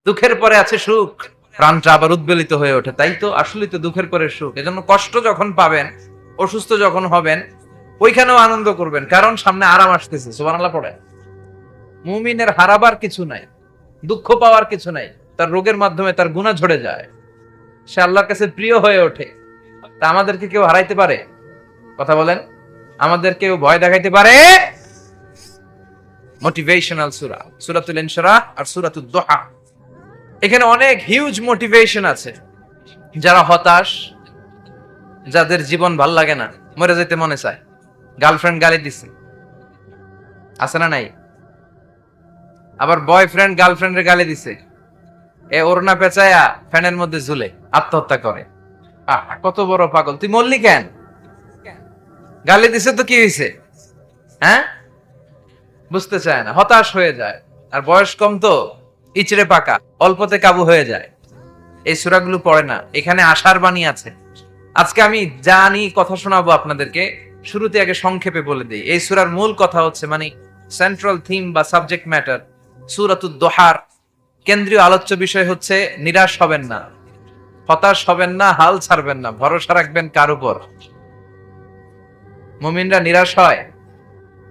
দুঃখের পরে আছে সুখ, প্রাণটা আবার উদ্বেলিত হয়ে ওঠে। তাই তো, আসলেই তো দুঃখের পরে সুখ। এজন্য কষ্ট যখন পাবেন, অসুস্থ যখন হবেন, ওইখানেও আনন্দ করবেন, কারণ সামনে আরাম আসতেছে। সুবহানাল্লাহ পড়ে। মুমিনের হারাবার কিছু নাই, দুঃখ পাওয়ার কিছু নাই। তার রোগের মাধ্যমে তার গুনাহ ঝরে যায়, সে আল্লাহর কাছে প্রিয় হয়ে ওঠে। তা আমাদেরকে কেউ হারাইতে পারে? কথা বলেন, আমাদের কেউ ভয় দেখাইতে পারে? মোটিভেশনাল সূরা, সূরাতুল ইনশিরাহ আর সূরাতুদ দুহা। এখানে অনেক হিউজ মোটিভেশন আছে। যারা হতাশ, যাদের জীবন ভাল লাগে না, মরে যেতে মনে চায়, গার্লফ্রেন্ড গালি দিছে, আছে না নাই? আবার বয়ফ্রেন্ড গার্লফ্রেন্ডের গালি দিছে, এ ওড়না পেঁচায়া ফ্যানের মধ্যে ঝুলে আত্মহত্যা করে। কত বড় পাগল! তুই মরলি কেন? গালি দিছে তো কি হয়েছে? হ্যাঁ, বুঝতে চায় না, হতাশ হয়ে যায়। আর বয়স কম তো, ইচড়ে পাকা, অল্পতে কাবু হয়ে যায়। এই সূরাগুলো পড়ে না। এখানে আশার বাণী আছে। আজকে আমি জানি কথা শোনাবো আপনাদেরকে, শুরুতে আগে সংক্ষেপে বলে দিই। এই সূরার মূল কথা হচ্ছে, মানে সেন্ট্রাল থিম বা সাবজেক্ট ম্যাটার, সূরাতুদ দুহার কেন্দ্রীয় আলোচ্য বিষয় হচ্ছে নিরাশ হবেন না, হতাশ হবেন না, হাল ছাড়বেন না। ভরসা রাখবেন কার উপর? মুমিনরা নিরাশ হয়,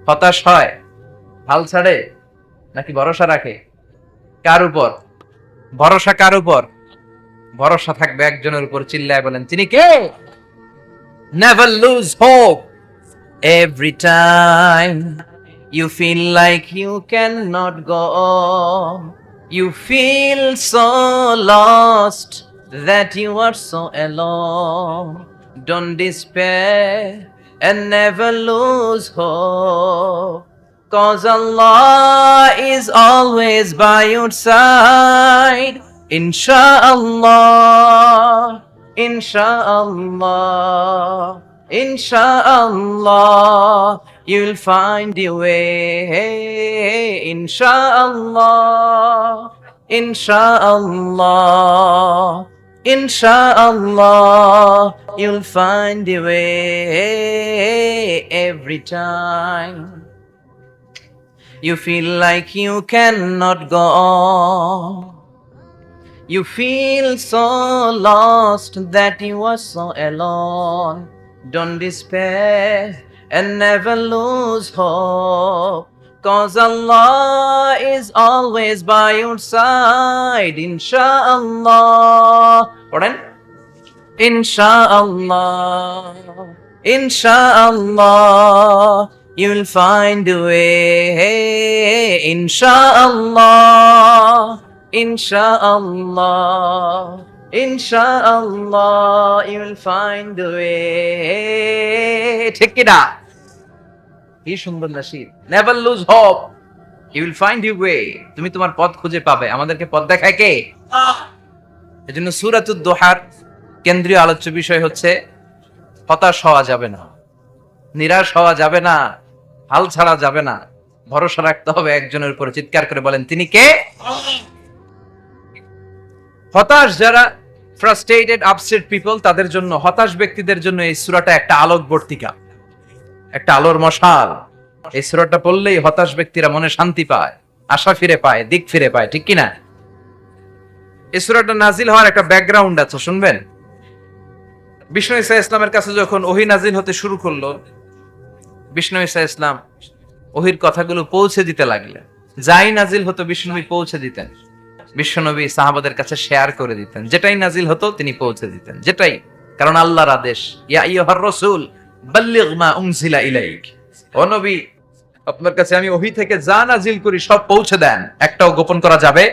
হতাশ হয়, হাল ছাড়ে, নাকি ভরসা রাখে? কার উপর ভরসা? কার উপর ভরসা থাকবে? একজনের উপর। চিল্লায় বলেন, তিনি কে? Never lose hope. Every time you feel like you cannot go on, you feel so lost that you are so alone. Don't despair and never lose hope, 'cause Allah is always by your side. Insha'Allah, Insha'Allah, Insha'Allah, you'll find your way. Insha'Allah, Insha'Allah, Insha'Allah, you'll find your way every time you feel like you cannot go on. You feel so lost that you are so alone. Don't despair and never lose hope, 'cause Allah is always by your side. Insha'Allah. Pardon? Insha'Allah, Insha'Allah, you'll find a way. Insha'Allah, Insha'Allah, Insha'Allah, you'll find a way. ঠিক কি না? কি সুন্দর nasheed. Never lose hope, you will find your way. তুমি তোমার পথ খুঁজে পাবে। আমাদেরকে পথ দেখায় কে? এজন্য সূরাতুদ দুহার কেন্দ্রীয় আলোচ্য বিষয় হচ্ছে, হতাশ হওয়া যাবে না, নিরাশ হওয়া যাবে না, হাল ছাড়া যাবে না। ভরসা রাখতে হবে একজনের উপর। চিৎকার করে বলেন, তিনি কে? হতাশ যারা, ফ্রাস্ট্রেটেড, আপসেট পিপল, তাদের জন্য, হতাশ ব্যক্তিদের জন্য এই সূরাটা একটা আলোকবর্তিকা, একটা আলোর মশাল। এই সূরাটা পড়লেই হতাশ ব্যক্তিরা মনে শান্তি পায়, আশা ফিরে পায়, দিক ফিরে পায়। ঠিক কি না? এই সূরাটা নাজিল হওয়ার একটা ব্যাকগ্রাউন্ড আছে, শুনবেন। বিষ্ণু ঈসা ইসলামের কাছে যখন ওহী নাজিল হতে শুরু করলো, বিষ্ণু ঈসা ইসলাম ওহীর কথাগুলো পৌঁছে দিতে লাগলেন। যাই নাজিল হতো বিষ্ণুনবী পৌঁছে দিতেন। বিশ্বনবী সাহাবাদের কাছে শেয়ার করে দিতেন। যেটাই নাজিল হতো তিনি পৌঁছে দিতেন, যেটাই। কারণ আল্লাহর আদেশ, ইয়া আইয়ুহার রাসূল বাল্লিগ মা উনজিলা ইলাইক। ও নবী, আপনার কাছে আমি ওহী থেকে যা নাজিল করি সব পৌঁছে দেন, একটাও গোপন করা যাবে।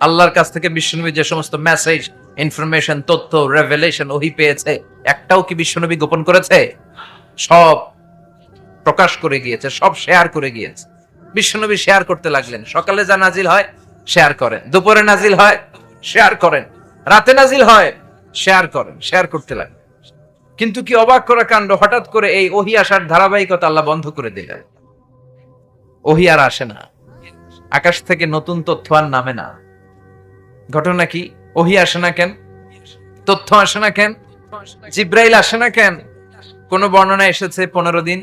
আল্লাহর কাছ থেকে বিশ্বনবী যে সমস্ত মেসেজ, ইনফরমেশন, তথ্য, রেভেলেশন ওহী পেয়েছে, একটাও কি বিশ্বনবী গোপন করেছে? সব প্রকাশ করে গিয়েছে, সব শেয়ার করে গিয়েছে। বিশ্বনবী শেয়ার করতে লাগলেন। সকালে যা নাজিল হয় শেয়ার করেন, দুপুরে নাজিল হয় শেয়ার করেন, রাতে নাজিল হয় শেয়ার করেন, শেয়ার করতে লাগলেন। কিন্তু কি অবাক করা কাণ্ড, হঠাৎ করে এই ওহী আসার ধারাবাহিকতা আল্লাহ বন্ধ করে দিলেন। ওহী আর আসে না, আকাশ থেকে নতুন তথ্য আর নামে না। ঘটনা কি? ওহী আসে না কেন? তথ্য আসে না কেন? জিব্রাইল আসে না কেন? কোন বর্ণনা এসেছে 15 দিন,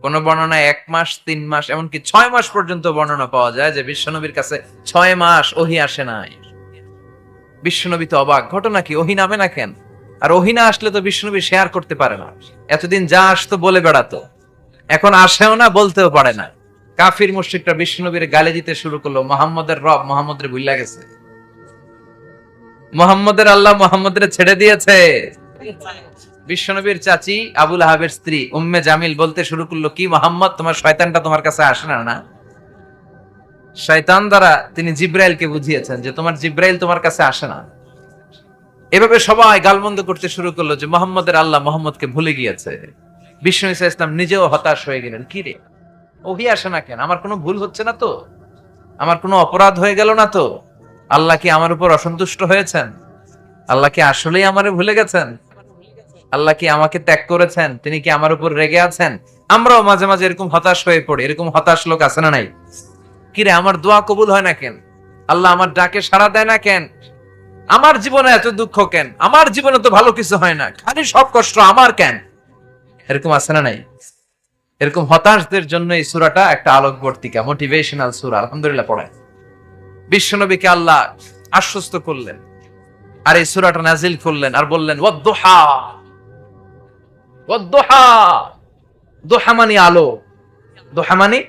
কোন বর্ণনায় 1 মাস, 3 মাস, এমনকি 6 মাস পর্যন্ত বর্ণনা পাওয়া যায় যে বিশ্বনবীর কাছে 6 মাস ওহী আসে নাই। বিশ্বনবী তো অবাক, ঘটনা কি, ওহী নামে না কেন? আর ওহী না আসলে তো বিশ্বনবী শেয়ার করতে পারে না। এতদিন যা আসতো বলে বেড়াতো, এখন আসেও না, বলতেও পারে না। কাফির মুশরিকরা বিশ্বনবীর গালি দিতে শুরু করলো, মুহাম্মদের রব মুহাম্মদের ভুইলা গেছে, মুহাম্মদের আল্লাহ মুহাম্মদের ছেড়ে দিয়েছে। বিশ্বনবীর চাচি আবু লাহাবের স্ত্রী উম্মে জামিল বলতে শুরু করলো, কি মুহাম্মদ, তোমার শয়তানটা তোমার কাছে আসে না? না, শয়তান দ্বারা তিনি জিব্রাইলকে বুঝিয়েছেন যে তোমার জিব্রাইল তোমার কাছে আসে না। এভাবে সবাই গালমন্দ করতে শুরু করলো যে মুহাম্মদের আল্লাহ মুহাম্মদকে ভুলে গিয়েছে। বিষ্ণু ঈসা ইসলাম নিজেও হতাশ হয়ে গেলেন, কি রে ওহী আসে না কেন? আমার কোনো ভুল হচ্ছে না তো? আমার কোনো অপরাধ হয়ে গেল না তো? আল্লাহ কি আমার উপর অসন্তুষ্ট হয়েছেন? আল্লাহ কি আসলেই আমারে ভুলে গেছেন? আল্লাহ কি আমাকে ত্যাগ করেছেন? তিনি কি আমার উপর রেগে আছেন? আমরাও মাঝে মাঝে এরকম হতাশ হয়ে পড়ি। এরকম হতাশ লোক আছে না নাই? কিরে আমার দোয়া কবুল হয় না কেন? আল্লাহ আমার ডাকে সাড়া দেয় না কেন? আমার জীবনে এত দুঃখ কেন? আমার জীবনে তো ভালো কিছু হয় না, খালি সব কষ্ট আমার কেন? এরকম আছে না নাই? এরকম হতাশদের জন্য এই সূরাটা একটা আলোকবর্তিকা, মোটিভেশনাল সূরা। আলহামদুলিল্লাহ পড়ায় বিশ্বনবীকে আল্লাহ আশ্বস্ত করলেন, আর এই সূরাটা নাজিল করলেন, আর বললেন ওয়াদ-দুহা। ওয়াদ-দুহা, দুহা মানে আলো, দুহা মানে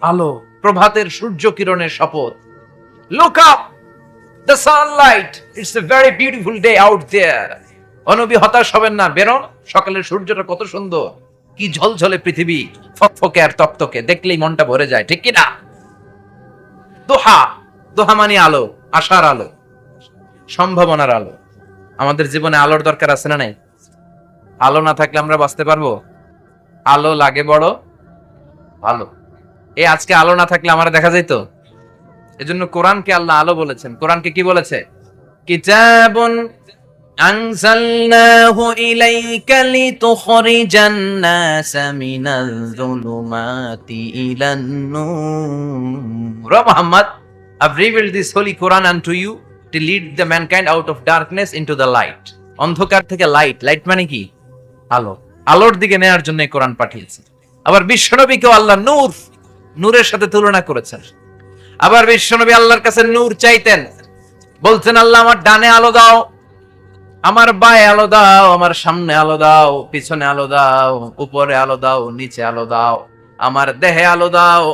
আলো, প্রভাতের সূর্য কিরণের শপথ। Look up, the sunlight, it's a very beautiful day out there. ও নবী হতাশ হবেন না, বেরোন, সকালের সূর্যটা কত সুন্দর, কি ঝলঝলে পৃথিবী, ফকফকে আর তকতকে, দেখলেই মনটা ভরে যায়, ঠিক কি না? দোহা, দোহা মানে আলো, আশার আলো, সম্ভাবনার আলো। আমাদের জীবনে আলোর দরকার আছে না নাই? আলো না থাকলে আমরা বাঁচতে পারবো? আলো লাগে বড় ভালো। এই আজকে আলো না থাকলে আমার দেখা যাইতো? এজন্য কোরআনকে আল্লাহ আলো বলেছেন। কোরআনকে কি বলেছে? কিতাবুন আনজালনাহু ইলাইকা লিতুখরিজান NASA Minaj যুলুমাতি ইলান Noor. Muhammad, I've revealed this holy Quran unto you to lead the mankind out of darkness into the light. অন্ধকার থেকে লাইট, লাইট মানে কি? আলো, আলোর দিকে নেয়ার জন্য কোরআন পাঠিয়েছে। আবার বিশ্বনবীকেও আল্লাহ নূর, নূরের সাথে তুলনা করেছেন। আবার বিশ্বনবী আল্লাহর কাছে নূর চাইতেন, বলতেন আল্লাহ আমার ডানে আলো দাও, আমার বায়ে আলো দাও, আমার সামনে আলো দাও, পিছনে আলো দাও, উপরে আলো দাও, নিচে আলো দাও, আমার দেহে আলো দাও,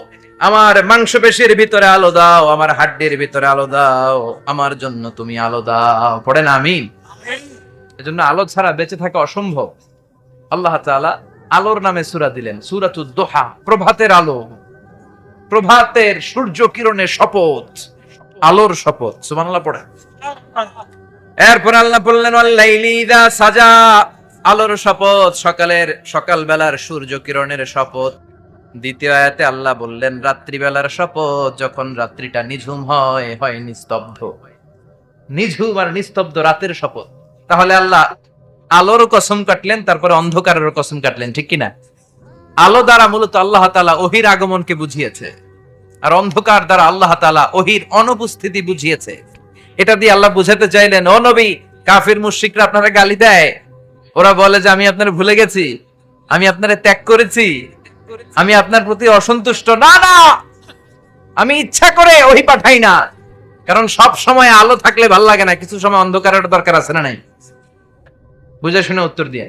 আমার মাংসপেশির ভিতরে আলো দাও, আমার হাড্ডির ভিতরে আলো দাও, আমার জন্য তুমি আলো দাও। পড়েন আমিন। এজন্য আলো ছাড়া বেঁচে থাকা অসম্ভব। আল্লাহ তাআলা আলোর নামে সূরা দিলেন, সূরাতুদ দুহা, প্রভাতের আলো, প্রভাতের সূর্য কিরণের শপথ, আলোর শপথ। সুবহানাল্লাহ পড়েন। এরপর আল্লাহ বললেন ওয়াল-লাইলি ইযা সাজা, আলোর শপথ, সকালের, সকালবেলার সূর্য কিরণের শপথ। দ্বিতীয় আয়াতে আল্লাহ বললেন রাত্রিবেলার শপথ, যখন রাত্রিটা নিঝুম হয়, হয় নিস্তব্ধ, নিঝুম আর নিস্তব্ধ রাতের শপথ। তাহলে আল্লাহ আলোর কসম কাটলেন, তারপরে অন্ধকারের কসম কাটলেন, ঠিক কিনা? আলো দ্বারা মূলত আল্লাহ তাআলা ওহীর আগমনকে বুঝিয়েছে, আর অন্ধকার দ্বারা আল্লাহ তাআলা ওহীর অনুপস্থিতি বুঝিয়েছে। এটা দিয়ে আল্লাহ বুঝাতে চাইলেন, ও নবী, কাফির মুশরিকরা আপনারা গালি দেয়, ওরা বলে যে আমি আপনারে ভুলে গেছি, আমি আপনারে ত্যাগ করেছি, আমি আপনার প্রতি অসন্তুষ্ট। না না, আমি ইচ্ছা করে ওহী পাঠাই না, কারণ সব সময় আলো থাকলে ভাল লাগে না, কিছু সময় অন্ধকারের দরকার আছে না নাই? বুঝে শুনে উত্তর দিয়ে।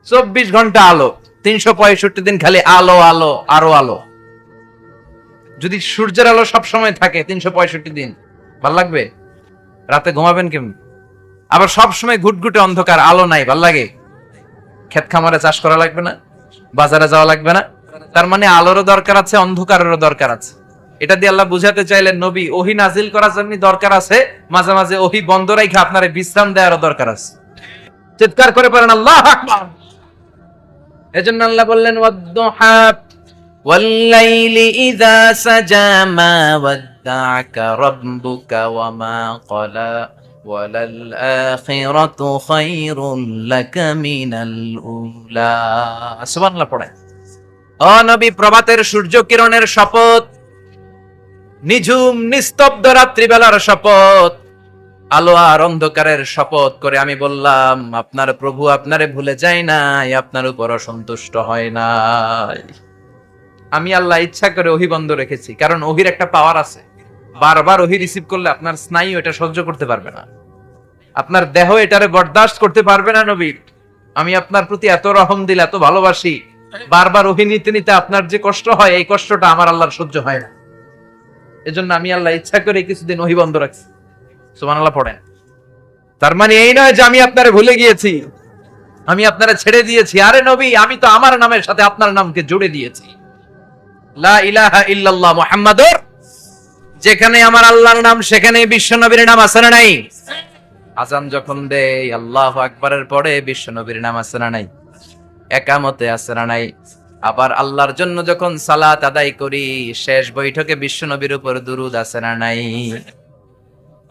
24 ঘন্টা আলো, 365 দিন খালি আলো আলো আরো আলো। যদি সূর্যের আলো সব সময় থাকে 365 দিন, ভাল লাগবে? রাতে ঘুমাবেন কেমন? আবার সব সময় ঘুটঘুটে অন্ধকার, আলো নাই, ভাল লাগে? ক্ষেত খামারে চাষ করা লাগবে না, বাজারে যাওয়া লাগবে না। তার মানে আলোরও দরকার আছে, অন্ধকারেরও দরকার আছে। এটা দিয়ে আল্লাহ বুঝাতে চাইলেন, নবী, ওহী নাজিল করার জন্য দরকার আছে, মাঝে মাঝে ওহী বন্ধ রাখা আপনারে বিশ্রাম দেওয়ারও দরকার আছে। চিৎকার করে পড়েন আল্লাহু আকবার। এজন্য আল্লাহ বললেন ওয়াদ-দুহা ওয়াল-লাইলি ইযা সাজা মা ওয়াদ্দা'আকা রাব্বুকা ওয়া মা ক্বালা ওয়ালাল আখিরাতু খায়রুল লাকা মিনাল উলা। সুবহানাল্লাহ পড়েন। ও নবী, প্রভাতের সূর্য কিরণের শপথ, নিঝুম নিস্তব্ধ রাত্রিবেলার শপথ, আলো আর অন্ধকারের শপথ করে আমি বললাম, আপনার প্রভু আপনারে ভুলে যায় নাই, আপনার উপর অসন্তুষ্ট হয় নাই। আমি আল্লাহ ইচ্ছা করে ওহী বন্ধ রেখেছি, কারণ ওহির একটা পাওয়ার আছে। বারবার ওহী রিসিভ করলে আপনার স্নায়ু এটা সহ্য করতে পারবে না, আপনার দেহ এটারে বরদাস্ত করতে পারবে না। নবী, আমি আপনার প্রতি এত রহম দিল, এত ভালোবাসি, বারবার ওহী নিতে নিতে আপনার যে কষ্ট হয়, এই কষ্টটা আমার আল্লাহর সহ্য হয় না। এজন্য আমি আল্লাহ ইচ্ছা করে কিছুদিন ওহী বন্ধ রাখছি। সুবহানাল্লাহ পড়েন। তার মানে এই নয় যে আমি আপনারে ভুলে গিয়েছি, আমি আপনারে ছেড়ে দিয়েছি। আরে নবী, আমি তো আমার নামের সাথে আপনার নামকে জুড়ে দিয়েছি। লা ইলাহা ইল্লাল্লাহ মুহাম্মাদুর, যেখানে আমার আল্লাহর নাম সেখানে বিশ্ব নবীর নাম আছে না নাই? আজান যখন দেই আল্লাহু আকবারের পরে বিশ্ব নবীর নাম আছে না নাই? একামতে আছে না নাই? আবার আল্লাহর জন্য যখন সালাত আদায় করি, শেষ বৈঠকে বিশ্ব নবীর উপর দুরূদ আছে না নাই?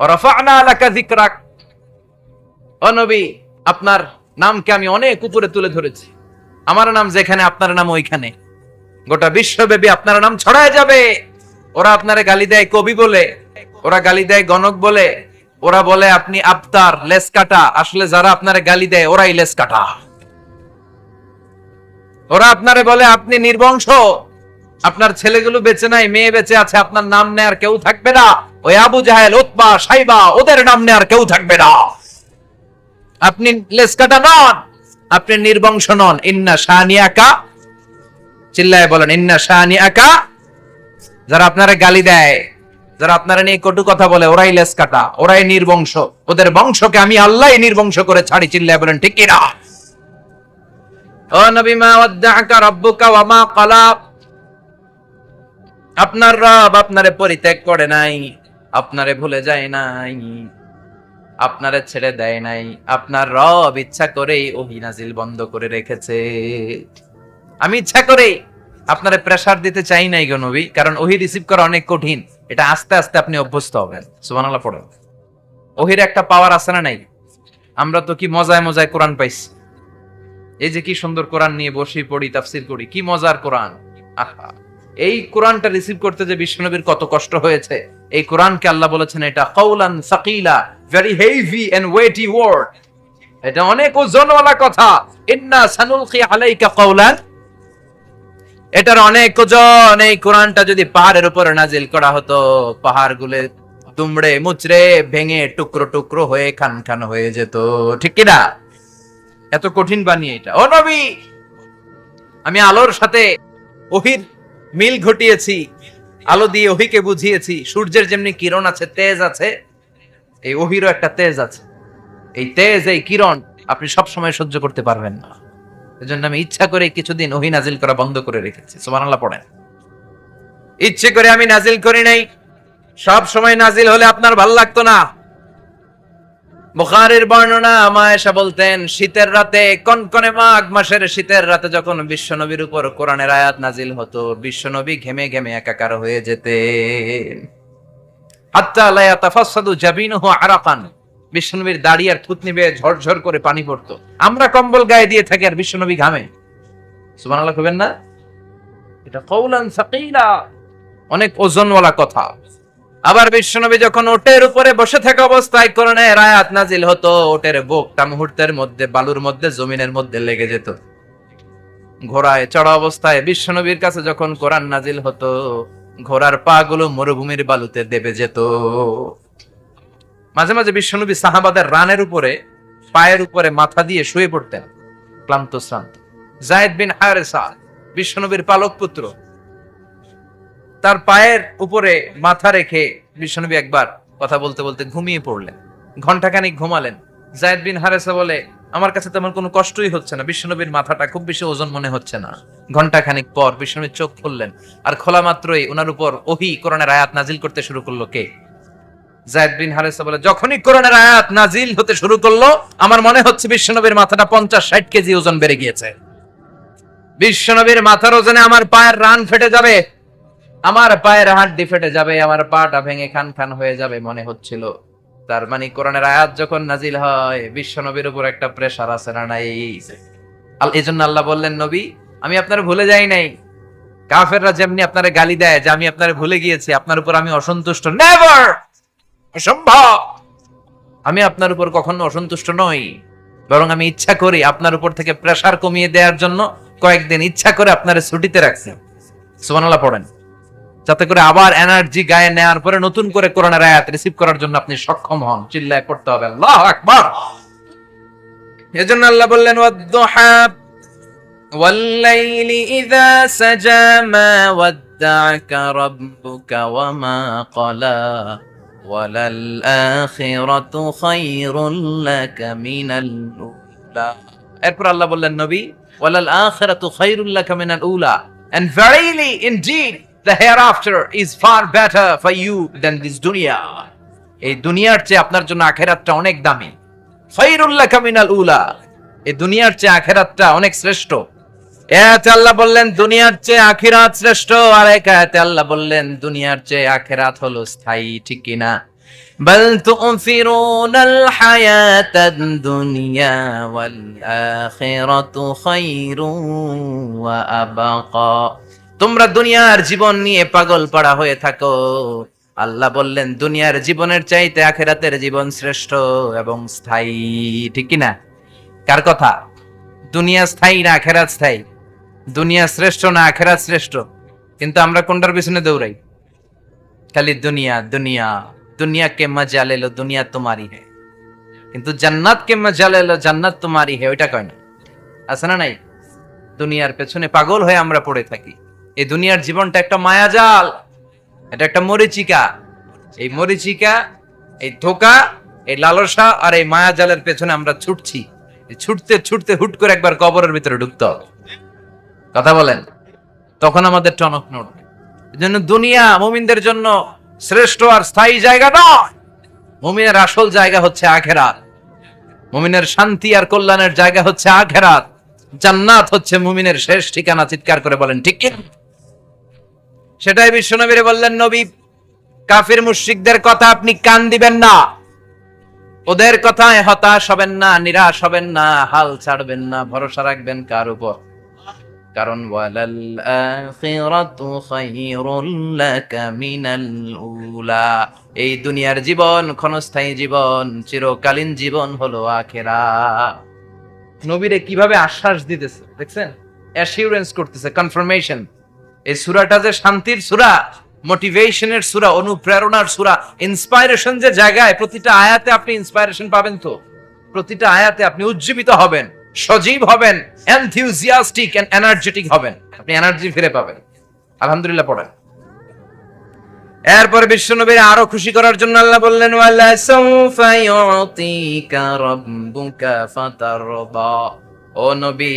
রাফা'না লাকা যিকরাক, ও নবী, আপনার নামকে আমি অনেক উপরে তুলে ধরেছি। আমার নাম যেখানে আপনার নাম ওইখানে, গোটা বিশ্বব্যাপী আপনার নাম ছড়ায় যাবে। ওরা আপনারে গালি দেয় কবি বলে, ওরা গালি দেয় গণক বলে, ওরা বলে আপনি আবতার, লেস কাটা। আসলে যারা আপনারে গালি দেয় ওরাই লেস কাটা। ওরা আপনারে বলে আপনি নির্বংশ, আপনার ছেলেগুলো বেঁচে নাই, মেয়ে বেঁচে আছে, আপনার নাম নেয়ার কেউ থাকবে না। ওই আবু জাহেল, উতবা, সাইবা, ওদের নাম নেয়ার কেউ থাকবে না। আপনি লেস কাটা নন, আপনি নির্বংশ নন। ইন্না শানিয়াকা, চিল্লায় বলেন ইন্না শানিয়াকা। যারা আপনারা গালি দেয়, যারা আপনারা নিয়ে কটু কথা বলে, ওরাই লেস কাটা, ওরাই নির্বংশ। ওদের বংশকে আমি আল্লাহ নির্বংশ করে ছাড়ি। চিল্লায় বলেন ঠিক কিনা? ও নবী, মা ওয়াদ্দাআকা রাব্বুকা ওয়া মা ক্বালা, আপনার রব আপনারে পরিত্যাগ করে নাই, আপনারে ভুলে যায় নাই, আপনারে ছেড়ে দেয় নাই। আপনার রব ইচ্ছা করেই ওহী নাজিল বন্ধ করে রেখেছে। আমি ইচ্ছা করেই আপনারে প্রেসার দিতে চাই নাই গো নবী, কারণ ওহী রিসিভ করা অনেক কঠিন। এটা আস্তে আস্তে আপনি অভ্যস্ত হবেন। সুবহানাল্লাহ পড়েন। ওহীর একটা পাওয়ার আছে না নাই? আমরা তো কি মজায় মজায় কোরআন পাইছি। এই যে কি সুন্দর কোরআন নিয়ে বসি, পড়ি, তাফসীর করি, কি মজার কোরআন। আহা, এই কোরআনটা রিসিভ করতে যে বিশ্বনবীর কত কষ্ট হয়েছে। এই কোরআনকে আল্লাহ বলেছেন এটা কাওলান সাকিলা, very heavy and weighty word. এটা অনেক ওজনওয়ালা কথা। ইন্না সানুলকি আলাইকা কাওলান, এটার অনেক ওজন। এই কোরআনটা যদি পাহাড়ের উপর নাজিল করা হতো, পাহাড়গুলো দুমড়ে মুচড়ে ভেঙে টুকরো টুকরো হয়ে খান খান হয়ে যেত। ঠিক কি না? এত কঠিন বানিয়ে এটা। ও নবী, আমি আলোর সাথে ওহীর মিল ঘটিয়েছি, আলো দিয়ে ওহীকে বুঝিয়েছি। সূর্যের যেমনি কিরণ আছে, তেজ আছে, এই ওহীরও একটা তেজ আছে। এই তেজ, এই কিরণ আপনি সব সময় সহ্য করতে পারবেন না। এজন্য আমি ইচ্ছা করে কিছুদিন ওহী নাজিল করা বন্ধ করে রেখেছি। সুবহানাল্লাহ পড়েন। ইচ্ছে করে আমি নাজিল করি নাই। সব সময় নাজিল হলে আপনার ভালো লাগতো না। বুখারীর বর্ণনা, আয়েশা বলতেন শীতের রাতে, কনকনে মাঘ মাসের শীতের রাতে যখন বিশ্বনবীর উপর কোরআনের আয়াত নাজিল হতো, বিশ্বনবী ঘেমে ঘেমে একাকার হয়ে যেতেন। হাত্তা লা ইয়াতাফাসসাদু জাবিনুহু আরাকান, বিশ্বনবীর দাড়ি আর থুতনি বেয়ে ঝরঝর করে পানি পড়তো। আমরা কম্বল গায়ে দিয়ে থাকি আর বিশ্বনবী ঘামে। সুবহানাল্লাহ কইবেন না? এটা কাওলান সাকিলা, অনেক ওজনওয়ালা কথা। আবার বিশ্বনবী যখন ওটের উপরে বসে থাকা অবস্থায় কোরআনের আয়াত নাজিল হতো, ওটের বুকটা মুহূর্তের মধ্যে বালুর মধ্যে, জমিনের মধ্যে লেগে যেত। ঘোড়ায় চড়া অবস্থায় বিশ্বনবীর কাছে যখন কোরআন নাজিল হতো, ঘোড়ার পা গুলো মরুভূমির বালুতে দেবে যেত। মাঝে মাঝে বিশ্বনবী সাহাবাদের রানের উপরে, পায়ের উপরে মাথা দিয়ে শুয়ে পড়তেন, ক্লান্ত শ্রান্ত। যায়েদ বিন হারেসা, বিশ্বনবীর পালক পুত্র, তার পায়ের উপরে মাথা রেখে বিশ্বনবী একবার কথা বলতে বলতে ঘুমিয়ে পড়লেন। ঘন্টাখানিক ঘুমালেন। যায়েদ বিন হারেসা বলে, আমার কাছে তেমন কোনো কষ্টই হচ্ছে না, বিশ্বনবীর মাথাটা খুব বেশি ওজন মনে হচ্ছে না। ঘন্টাখানিক পর বিশ্বনবী চোখ খুললেন, আর খোলা মাত্রই ওনার উপর ওহী কোরআনের আয়াত নাজিল করতে শুরু করলো। কে? যায়েদ বিন হারেসা বলে, যখনই কোরআনের আয়াত নাজিল হতে শুরু করলো, আমার মনে হচ্ছে বিশ্বনবীর মাথাটা 50-60 কেজি ওজন বেড়ে গিয়েছে। বিশ্বনবীর মাথার ওজনে আমার পায়ের রান ফেটে যাবে, আমার পায়ের হাড্ডি ফেটে যাবে, আমার পাটা ভেঙে খান খান হয়ে যাবে মনে হচ্ছিল। তার মানে কোরআনের আয়াত যখন নাজিল হয়, বিশ্বনবীর উপর একটা প্রেসার আছে না নাই? এজন্য আল্লাহ বললেন, নবী আমি আপনার ভুলে যাই নাই। কাফেররা যেমনি আপনারে গালি দেয় যে আমি আপনারে ভুলে গিয়েছি, আপনার উপর আমি অসন্তুষ্ট, নেভার, অসম্ভব। আমি আপনার উপর কখনো অসন্তুষ্ট নই, বরং আমি ইচ্ছা করি আপনার উপর থেকে প্রেসার কমিয়ে দেওয়ার জন্য কয়েকদিন ইচ্ছা করে আপনার ছুটিতে রাখছি। সুবহানাল্লাহ পড়েন, যাতে করে আবার এনার্জি গায়ে নেওয়ার পরে নতুন করে কোরআনের আয়াত রিসিভ করার জন্য আপনি সক্ষম হন। চিল্লায় পড়তে হবে আল্লাহু আকবার। এজন্য আল্লাহ বললেন ওয়াদ-দুহা ওয়াল-লাইলি ইযা সাজা মা ওয়াদ্দা'আকা রাব্বুকা ওয়া মা ক্বালা ওয়ালাল আখিরাতু খায়রুল লাকা মিনাল উলা। এরপর আল্লাহ বললেন নবী ওয়ালাল আখিরাতু খায়রুল লাকা মিনাল উলা, and verily indeed the hereafter is far better for you than this dunya. এই দুনিয়ার চেয়ে আপনার জন্য আখিরাতটা অনেক দামি। খায়রুল লাকা মিনাল উলা, এই দুনিয়ার চেয়ে আখিরাতটা অনেক শ্রেষ্ঠ। এতে আল্লাহ বললেন দুনিয়ার চেয়ে আখিরাত শ্রেষ্ঠ, আর এতে আল্লাহ বললেন দুনিয়ার চেয়ে আখিরাত হলো স্থায়ী। ঠিক কি না? বাল তু'ফিরুনাল হায়াতাদ দুনিয়া ওয়াল আখিরাতু খায়রুন ওয়া আবাকা। তোমরা দুনিয়ার জীবন নিয়ে পাগল পাড়া হয়ে থাকো, আল্লাহ বললেন দুনিয়ার জীবনের চাইতে আখিরাতের জীবন শ্রেষ্ঠ এবং স্থায়ী। ঠিক কি না? কার কথা? দুনিয়া স্থায়ী না আখিরাত স্থায়ী? দুনিয়া শ্রেষ্ঠ না আখিরাত শ্রেষ্ঠ? কিন্তু আমরা কোনটার পিছনে দৌড়াই? খালি দুনিয়া দুনিয়া। দুনিয়া কে মজা লে লো, দুনিয়া তোমারি হে। কিন্তু জান্নাত কে মজা লে লো, জান্নাত তোমারি হে, ওইটা কয় না। আছে না নাই? দুনিয়ার পেছনে পাগল হয়ে আমরা পড়ে থাকি। এই দুনিয়ার জীবনটা একটা মায়াজাল, এটা একটা মরিচিকা। এই মরিচিকা, এই ধোঁকা, এই লালসা আর এই মায়াজালের পেছনে আমরা ছুটছি। ছুটতে ছুটতে হুট করে একবার কবরের ভিতরে ঢুকতে হবে। কথা বলেন, তখন আমাদের টনক নড়বে। এজন্য দুনিয়া মুমিনদের জন্য শ্রেষ্ঠ আর স্থায়ী জায়গা নয়। মুমিনের আসল জায়গা হচ্ছে আখিরাত। মুমিনের শান্তি আর কল্যাণের জায়গা হচ্ছে আখিরাত। জান্নাত হচ্ছে মুমিনের শেষ ঠিকানা। চিৎকার করে বলেন ঠিক কি? সেটাই বিশ্বনবীরে বললেন, নবী কাফির মুশরিকদের কথা আপনি কান দিবেন না, ওদের কথায় হতাশ হবেন না, নিরাশ হবেন না, হাল ছাড়বেন না, ভরসা রাখবেন কার উপর? কারণ ওয়ালাল আখিরাতু খায়রুল লাকা মিনাল উলা, এই দুনিয়ার জীবন ক্ষণস্থায়ী জীবন, চিরকালীন জীবন হলো আখিরাত। নবীরে কিভাবে আশ্বাস দিতেছে দেখছেন? অ্যাসিউরেন্স করতেছে, কনফার্মেশন। এই সূরাটা যে শান্তির সূরা, মোটিভেশনের সূরা, অনুপ্রেরণার সূরা, ইন্সপাইরেশন যে জায়গায়, প্রতিটা আয়াতে আপনি ইন্সপাইরেশন পাবেন। তো প্রতিটা আয়াতে আপনি উজ্জীবিত হবেন, সজীব হবেন, এনথিউজিয়াস্টিক এন্ড এনার্জেটিক হবেন, আপনি এনার্জি ফিরে পাবেন। আলহামদুলিল্লাহ পড়েন। এরপর বিশ্বনবীর আরো খুশি করার জন্য আল্লাহ বললেন ওয়ালা সাউফা ইউতিকা রাব্বুকা ফাতারদা। ও নবী,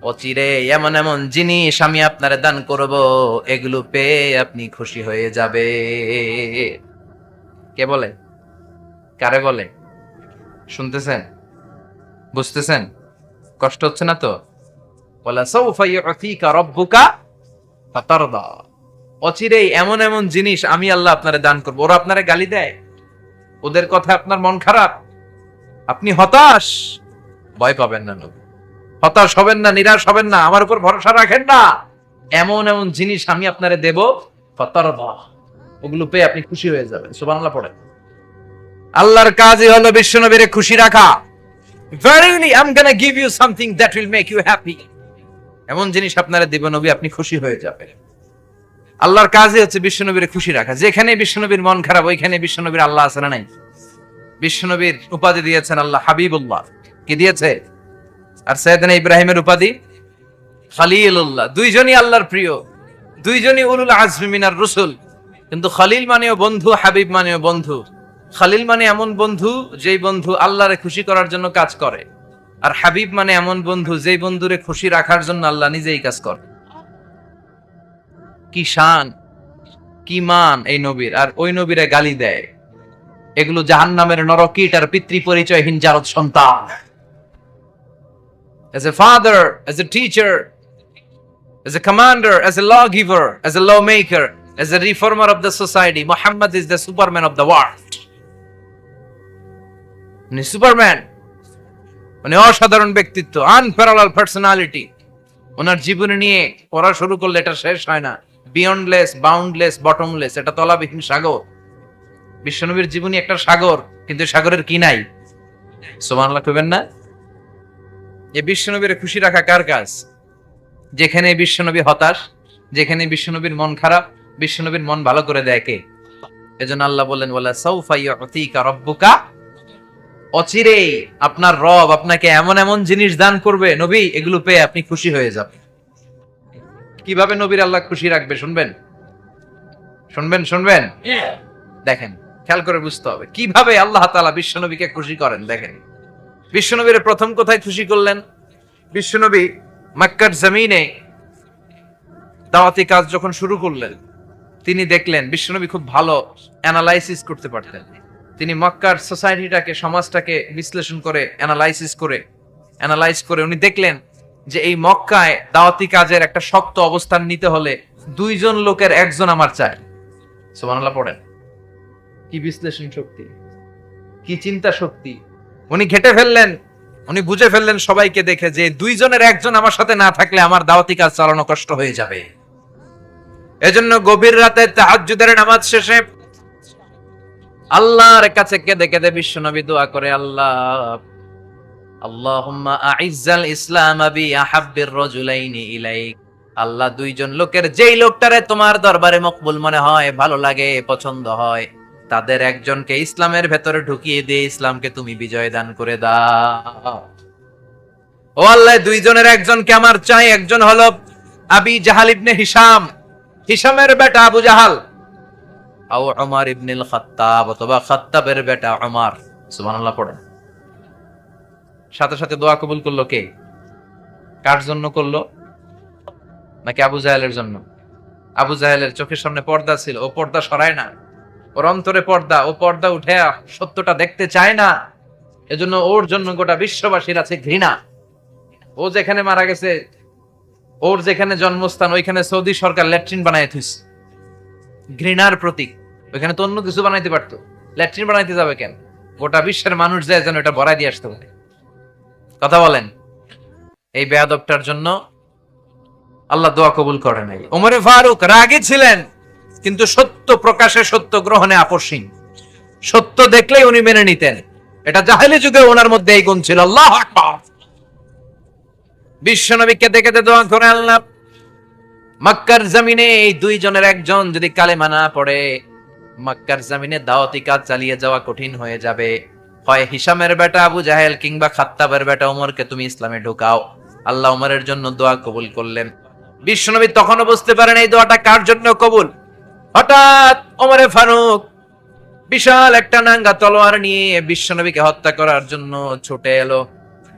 অচিরে এমন এমন জিনিস আমি আপনারে দান করব, এগুলো পেয়ে আপনি খুশি হয়ে যাবে। কে বলে? কারে বলে? শুনতেছেন? বুঝতেছেন? কষ্ট হচ্ছে না তো? ওয়ালা সাউফা ইউতিকা রাব্বুকা ফাতারদা। অচিরেই এমন এমন জিনিস আমি আল্লাহ আপনারে দান করবো। ওরা আপনারে গালি দেয়, ওদের কথা আপনার মন খারাপ, আপনি হতাশ, ভয় পাবেন না নবী। হতাশ হবেন না, নিরাশ হবেন না, আমার উপর ভরসা রাখেন না। এমন এমন জিনিস আমি আপনারে দেব, ফাতারদা, ওগুলো পেয়ে আপনি খুশি হয়ে যাবেন। সুবহানাল্লাহ পড়েন। আল্লাহর কাজই হলো বিশ্বনবীরে খুশি রাখা। Verily I'm gonna give you something that will make you happy. এমন জিনিস আপনারে দেব নবী, আপনি খুশি হয়ে যাবেন। আল্লাহর কাজই হচ্ছে বিশ্বনবীরে খুশি রাখা। যেখানে বিশ্বনবীর মন খারাপ, ওইখানে বিশ্বনবীর আল্লাহ আছে না নাই? বিশ্বনবীর উপাধি দিয়েছেন আল্লাহ হাবিবুল্লাহ। কি দিয়েছে? আর সাইয়েদনা ইব্রাহিমের উপাধি খলিলুল্লাহ। দুইজনই আল্লাহর প্রিয়, দুইজনই উলুল আজমি মিনার রাসূল। কিন্তু খলিল মানেও বন্ধু, হাবিব মানেও বন্ধু। খলিল মানে এমন বন্ধু যেই বন্ধু আল্লাহরে খুশি করার জন্য কাজ করে, আর হাবিব মানে এমন বন্ধু যেই বন্ধুরে খুশি রাখার জন্য আল্লাহ নিজেই কাজ করে। কি শান, কি মান এই নবীর! আর ওই নবীরে গালি দেয়। এগুলো জাহান্নামের নরকীট আর পিতৃ পরিচয়হীন জারদ সন্তান। As a father, as a teacher, as a commander, as a lawgiver, as a lawmaker, as a reformer of the society, Muhammad is the superman of the world. উনি সুপারম্যান, মানে অসাধারণ ব্যক্তিত্ব, আনপ্যারালাল পার্সোনালিটি। ওনার জীবনী নিয়ে পড়া শুরু করলে এটা শেষ হয় না। বিয়ন্ডলেস, বাউন্ডলেস, বটমলেস, এটা তলাবিহীন সাগর। বিশ্বনবীর জীবনী একটা সাগর, কিন্তু সাগরের কি নাই? সুবহানাল্লাহ কইবেন না? এই বিশ্বনবীর খুশি রাখা কার কাজ? যেখানে বিশ্বনবী হতাশ, যেখানে বিশ্বনবীর মন খারাপ, বিশ্বনবীর মন ভালো করে দেয় কে? এজন্য আল্লাহ বললেন ওয়ালা সাউফা ইউতিকা রাব্বুকা, অচিরেই আপনার রব আপনাকে এমন এমন জিনিস দান করবে নবী, এগুলো পেয়ে আপনি খুশি হয়ে যাবেন। কিভাবে নবীর আল্লাহ খুশি রাখবে শুনবেন? শুনবেন? দেখেন, খেয়াল করে বুঝতে হবে কিভাবে আল্লাহ তাআলা বিশ্বনবীকে খুশি করেন। দেখেন, বিশ্বনবীর প্রথম কোথায় খুশি করলেন? বিশ্বনবী মক্কার জমিনে দাওয়াতি কাজ যখন শুরু করলেন, তিনি দেখলেন বিশ্বনবী খুব ভালো অ্যানালাইসিস করতে পারতেন। তিনি মক্কার সোসাইটিটাকে, সমাজটাকে বিশ্লেষণ করে অ্যানালাইজ করে উনি দেখলেন যে এই মক্কায় দাওয়াতি কাজের একটা শক্ত অবস্থান নিতে হলে দুইজন লোকের একজন আমার চাই। সুবহানাল্লাহ পড়েন। কি বিশ্লেষণ শক্তি, কি চিন্তা শক্তি! উনি ঘেটে ফেললেন, উনি বুঝে ফেললেন সবাইকে দেখে যে দুইজনের একজন আমার সাথে না থাকলে আমার দাওয়াতি কাজ চালানো কষ্ট হয়ে যাবে। এজন্য গভীর রাতে তাহাজ্জুদের নামাজ শেষে আল্লাহর কাছে কেঁদে কেঁদে বিশ্বনবী দোয়া করে, আল্লাহুম্মা আইজ্জাল ইসলাম বি আহাব্বির রাজুলাইনি ইলাইক। আল্লাহ, দুইজন লোকের যেই লোকটারে তোমার দরবারে মকবুল মনে হয়, ভালো লাগে, পছন্দ হয়, তাদের একজনকে ইসলামের ভেতরে ঢুকিয়ে দিয়ে ইসলামকে তুমি বিজয় দান করে দাও। ও আল্লাহ, দুইজনের একজনকে আমার চাই। একজন হলো আবি জাহাল ইবনে হিশাম, হিশামের বেটা আবু জাহাল, আও উমর ইবনুল খাত্তাব, অথবা খাত্তাবের বেটা উমর। সুবহানাল্লাহ পড়েন। সাথে সাথে দোয়া কবুল করলো কে? কার জন্য করলো? নাকি আবু জাহেলের জন্য? আবু জাহেলের চোখের সামনে পর্দা ছিল, ও পর্দা সরায় না। ওর অন্তরে পর্দা, ও পর্দা উঠে সত্যটা দেখতে চায় না। এজন্য ওর জন্য গোটা বিশ্ববাসীর আছে ঘৃণা। ও যেখানে মারা গেছে, ওর যেখানে জন্মস্থান, ওইখানে সৌদি সরকার ল্যাট্রিন বানায় থুইছে, ঘৃণার প্রতীক। ওইখানে তো অন্য কিছু বানাইতে পারতো, ল্যাট্রিন বানাইতে যাবে কেন? গোটা বিশ্বের মানুষ যায় যেন এটা ভরাই দিয়ে আসতে পারে। কথা বলেন। এই বেয়াদবটার জন্য আল্লাহ দোয়া কবুল করে নাই। ওমরে ফারুক রাগে ছিলেন, কিন্তু সত্য প্রকাশে, সত্য গ্রহণে আপোষহীন। সত্য দেখলেই উনি মেনে নিতেন। এটা জাহেলি যুগে ওনার মধ্যে এই গুণ ছিল। আল্লাহু আকবার। বিশ্বনবী কেঁদে কেঁদে দোয়া করে, আল্লাহ, মক্কার জমিনে এই দুইজনের একজন যদি কালেমা না পড়ে, মক্কার জমিনে দাওয়াতি কাজ চালিয়ে যাওয়া কঠিন হয়ে যাবে। হয় হিশামের বেটা আবু জাহেল কিংবা খাত্তাবের বেটা ওমরকে তুমি ইসলামে ঢুকাও। আল্লাহ ওমরের জন্য দোয়া কবুল করলেন। বিশ্বনবী তখনও বুঝতে পারেন এই দোয়াটা কার জন্য কবুল। হঠাৎ ওমরে ফারুক বিশাল একটা নাঙ্গা তলোয়ার নিয়ে বিশ্বনবীকে হত্যা করার জন্য ছুটে এলো।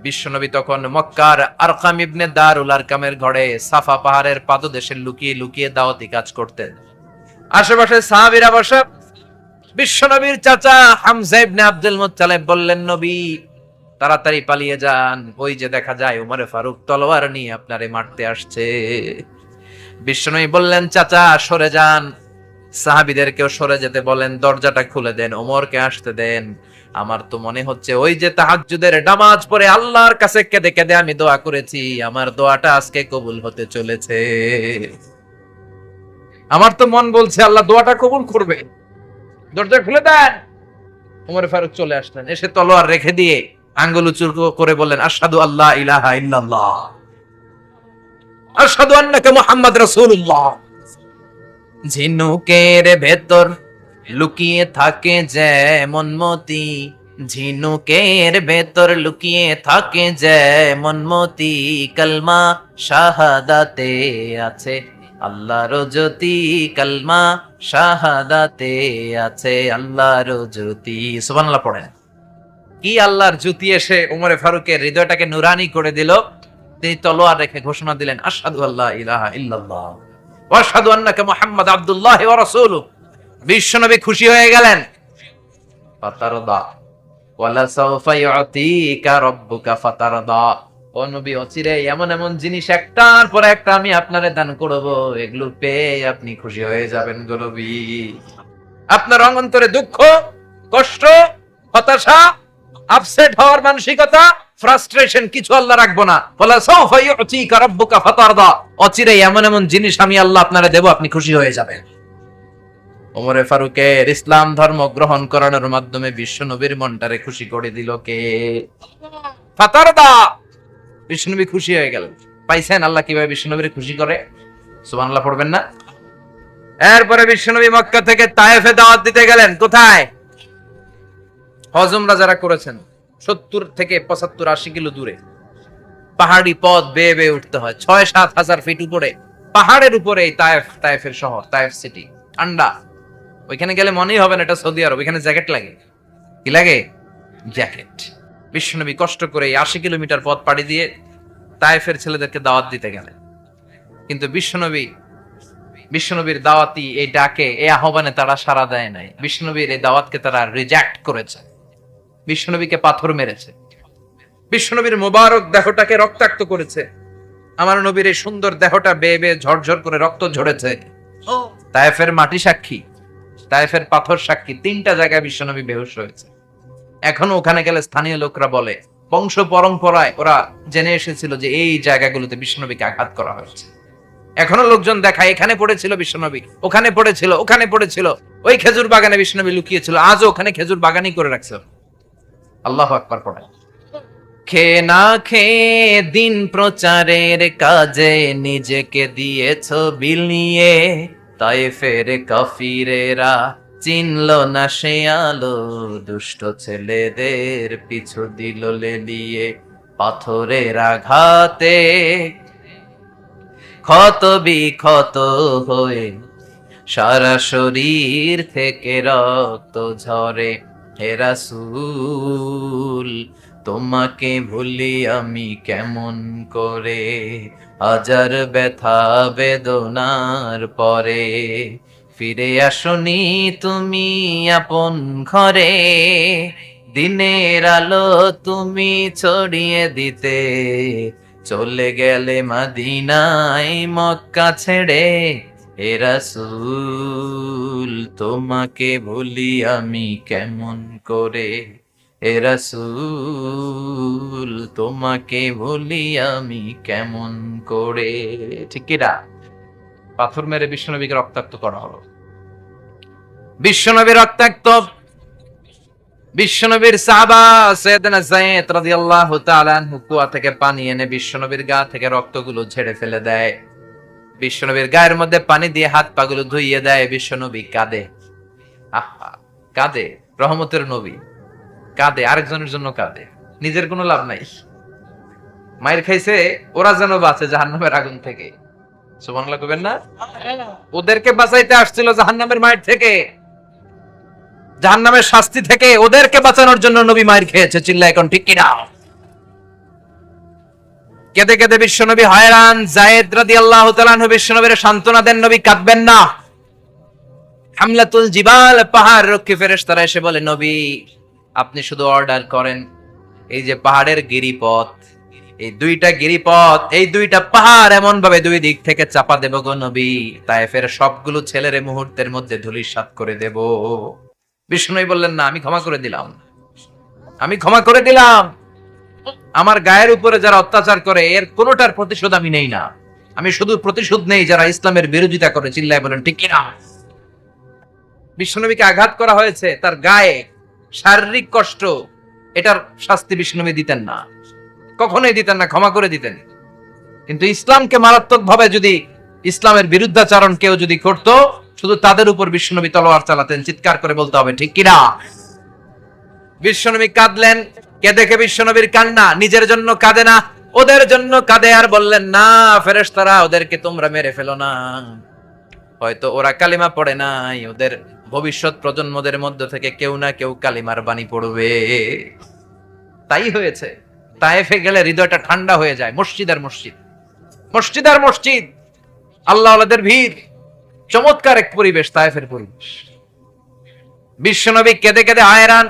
বিশ্বনবী তখন মক্কার আরকাম ইবনে দারুল আরকামের ঘরে সাফা পাহাড়ের পাদদেশে লুকিয়ে লুকিয়ে দাওয়াতি কাজ করতেন। আশেপাশে সাহাবীরা বসা। বিশ্বনবীর চাচা হামজা ইবনে আব্দুল মুত্তালিব বললেন, নবী তাড়াতাড়ি পালিয়ে যান, ওই যে দেখা যায় ওমরে ফারুক তলোয়ার নিয়ে আপনারে মারতে আসছে। বিশ্বনবী বললেন, চাচা সরে যান, সাহাবীদেরকেও সরে যেতে বলেন, দরজাটা খুলে দেন, ওমরকে আসতে দেন। আমার তো মনে হচ্ছে ওই যে তাহাজ্জুদের নামাজ পড়ে আল্লাহর কাছে কেঁদে কেঁদে আমি দোয়া করেছি, আমার দোয়াটা আজকে কবুল হতে চলেছে। আমার তো মন বলছে আল্লাহ দোয়াটা কবুল করবে। দরজা খুলে দেন। ওমর ফারুক চলে আসলেন, এসে তলোয়ার রেখে দিয়ে আঙ্গুল উঁচু করে বললেন, আশহাদু আল্লা ইলাহা ইল্লাল্লাহ, আশহাদু আন্নাকা মুহাম্মাদ রাসূলুল্লাহ। ঝিনুকের ভেতর লুকিয়ে থাকে যেমন মতি, ঝিনুকের ভেতর লুকিয়ে থাকে যেমন মতি, কালমা শাহাদাতে আছে আল্লাহর জ্যোতি, কালমা শাহাদাতে আছে আল্লাহর জ্যোতি। সুবহানাল্লাহ পড়েন। কি আল্লাহর জ্যোতি এসে ওমরে ফারুকের হৃদয়টাকে নুরানি করে দিল। তিনি তলোয়ার রেখে ঘোষণা দিলেন, আশহাদু আল্লা ইলাহা ইল্লাল্লাহ ওয়া আশহাদু আন্নাকা মুহাম্মাদ আব্দুল্লাহ ওয়া রাসূলুহু। বিশ্বনবী খুশি হয়ে গেলেন। ফাতারদা ওয়ালা সাওফা ইউতিকা রাব্বুকা ফাতারদা। ও নবী, অচিরে এমন এমন জিনিস একটার পর একটা আমি আপনারে দান করব, এগুলো পেয়ে আপনি খুশি হয়ে যাবেন গো নবী। আপনার অন্তরে দুঃখ, কষ্ট, হতাশা, আপসেট হওয়ার মানসিকতা, ফ্রাস্ট্রেশন কিছু আল্লাহ রাখবো না। ওয়ালা সাওফা ইউতিকা রাব্বুকা ফাতারদা। অচিরে এমন এমন জিনিস আমি আল্লাহ আপনারে দেব, আপনি খুশি হয়ে যাবেন। ওমরে ফারুকের ইসলাম ধর্ম গ্রহণ করানোর মাধ্যমে বিশ্বনবীর মনটারে খুশি করে দিল কে? ফাতারদা, বিশ্বনবী খুশি হয়ে গেলেন। পাইছেন আল্লাহ কিভাবে বিশ্বনবীর খুশি করে? সুবহানাল্লাহ পড়বেন না? এরপরে বিশ্বনবী মক্কা থেকে তায়েফে দাওয়াত দিতে গেলেন। কোথায়? হজ উমরা যারা করেছেন 70 থেকে 75 80 কিলো দূরে পাহাড়ি পথ বেয়ে বেয়ে উঠতে হয়, 6-7 হাজার ফিট উপরে পাহাড়ের উপরে এই তায়েফের শহর, তায়েফ সিটি। ঠান্ডা, ওইখানে গেলে মনেই হবে না এটা সৌদি আরব। এখানে জ্যাকেট লাগে। কি লাগে? জ্যাকেট। বিশ্বনবী কষ্ট করে 80 কিলোমিটার পথ পাড়ি দিয়ে তায়েফের ছেলেদেরকে দাওয়াত দিতে গেলেন। কিন্তু বিশ্বনবীর দাওয়াতি এই ডাকে, এই আহ্বানে তারা সাড়া দেয় নাই। বিশ্বনবীর এই দাওয়াতকে তারা রিজেক্ট করেছে, বিশ্বনবীকে পাথর মেরেছে, বিশ্বনবীর মোবারক দেহটাকে রক্তাক্ত করেছে। আমার নবীর এই সুন্দর দেহটা বেয়ে বেয়ে ঝরঝর করে রক্ত ঝরেছে। তায়েফের মাটি সাক্ষী, তায়েফের পাথর সাক্ষী। 3টা জায়গায় বিশ্বনবী বেহুশ হয়েছে। এখনো ওখানে গেলে স্থানীয় লোকরা বলে, বংশ পরম্পরায় ওরা জেনে এসেছিল যে এই জায়গাগুলোতে বিশ্বনবীকে আঘাত করা হয়েছে। এখনো লোকজন দেখায়, এখানে পড়েছিল বিশ্বনবী, ওখানে পড়েছিল, ওখানে পড়েছিল, ওই খেজুর বাগানে বিশ্বনবী লুকিয়েছিল, আজও ওখানে খেজুর বাগানই করে রাখছে। আল্লাহু আকবার পড়ে। খেয়ে না খেয়ে দিন প্রচারের কাজে নিজেকে দিয়েছ বিলিয়ে, তায়েফের কাফিরেরা চিনল না সে আলো, দুষ্ট ছেলেদের পিছু দিল লেলিয়ে। পাথরের আঘাতে ক্ষত বিক্ষত হয়ে সারা শরীর থেকে রক্ত ঝরে। হে রাসূল, তোমাকে ভুলি আমি কেমন করে, হাজার ব্যথা বেদনার পরে। ফিরে আসনি তুমি আপন ঘরে, দিনের আলো তুমি ছড়িয়ে দিতে। চলে গেলে মদিনায় মক্কা ছেড়ে। হে রাসূল, তোমাকে ভুলি আমি কেমন করে, হে রাসূল, তোমাকে ভুলি আমি কেমন করে। ঠিক কি না? পাথর মেরে বিশ্বনবীকে রক্তাক্ত করা হলো। বিশ্বনবী রক্তাক্ত। বিশ্বনবীর সাহাবা সাইয়েদনা যায়েদ রাদিয়াল্লাহু তাআলা আনহু কুয়া থেকে পানি এনে বিশ্বনবীর গা থেকে রক্তগুলো ঝেড়ে ফেলে দেয়। বিশ্বনবীর গায়ের মধ্যে পানি দিয়ে হাত পাগুলো ধুইয়ে দেয়। বিশ্বনবী কাঁদে। আহা, কাঁদে। রহমতের নবী কাঁদে, আরেকজনের জন্য কাঁদে, নিজের কোনো লাভ নাই। মায়ের খাইছে, ওরা যেন বাঁচে জাহান্নামের আগুন থেকে। সুবহানাল্লাহ কইবেন না? ওদেরকে বাঁচাইতে আসছিল জাহান্নামের মায়ের থেকে, জাহান্নামের শাস্তি থেকে। ওদেরকে বাঁচানোর জন্য নবী মায়ের খেয়েছে। চিল্লা এখন ঠিক কিনা? কেঁদে কেঁদে বিশ্বনবী হয়রান। যায়েদ রাদিয়াল্লাহু তাআলা আনহু বিশ্বনবীর সান্ত্বনা দেন, নবী কাঁদবেন না। হামলাতুল জিবাল, পাহাড় রক্ষী ফেরেশতারা এসে বলে, নবী আপনি শুধু অর্ডার করেন, এই যে পাহাড়ের গিরিপথ, এই 2টা গিরিপথ, এই 2টা পাহাড় এমন ভাবে 2 দিক থেকে চাপা দেব গো নবী, তায়েফের সবগুলো ছেলেরে মুহূর্তের মধ্যে ধূলিসাৎ করে দেব। বিষ্ণুই বললেন, না, আমি ক্ষমা করে দিলাম, আমি ক্ষমা করে দিলাম। আমার গায়ের উপরে যারা অত্যাচার করে এর কোনোটার প্রতিশোধ আমি নেই না। আমি শুধু প্রতিশোধ নেই যারা ইসলামের বিরোধিতা করে। চিল্লায় বলেন ঠিক কিনা? বিশ্বনবীকে আঘাত করা হয়েছে, তার গায়ে শারীরিক কষ্ট, এটার শাস্তি বিশ্বনবী দিতেন না, কখনোই দিতেন না, ক্ষমা করে দিতেন। কিন্তু ইসলামকে মারাত্মক ভাবে যদি ইসলামের বিরুদ্ধাচারণ কেউ যদি করত, শুধু তাদের উপর বিশ্বনবী তলোয়ার চালাতেন। চিৎকার করে বলতে হবে ঠিক কিনা? বিশ্বনবী কাঁদলেন। কে দেখে বিশ্বনবীর কান্না? নিজের জন্য কাঁদে না, ওদের জন্য কাঁদে। আর বললেন, না ফেরেশতারা, ওদেরকে তোমরা মেরে ফেলো না, হয়তো ওরা কালিমা পড়ে নাই, ওদের ভবিষ্যৎ প্রজন্মদের মধ্য থেকে কেউ না কেউ কালিমার বাণী পড়বে। তাই হয়েছে। তায়েফে গেলে হৃদয়টা ঠান্ডা হয়ে যায়। মসজিদ আর মসজিদ, মসজিদ আর মসজিদ, আল্লাহ আল্লাহদের ভিড়, চমৎকার এক পরিবেশ তায়েফের পরিবেশ। বিশ্বনবী কেঁদে কেঁদে হায়রান।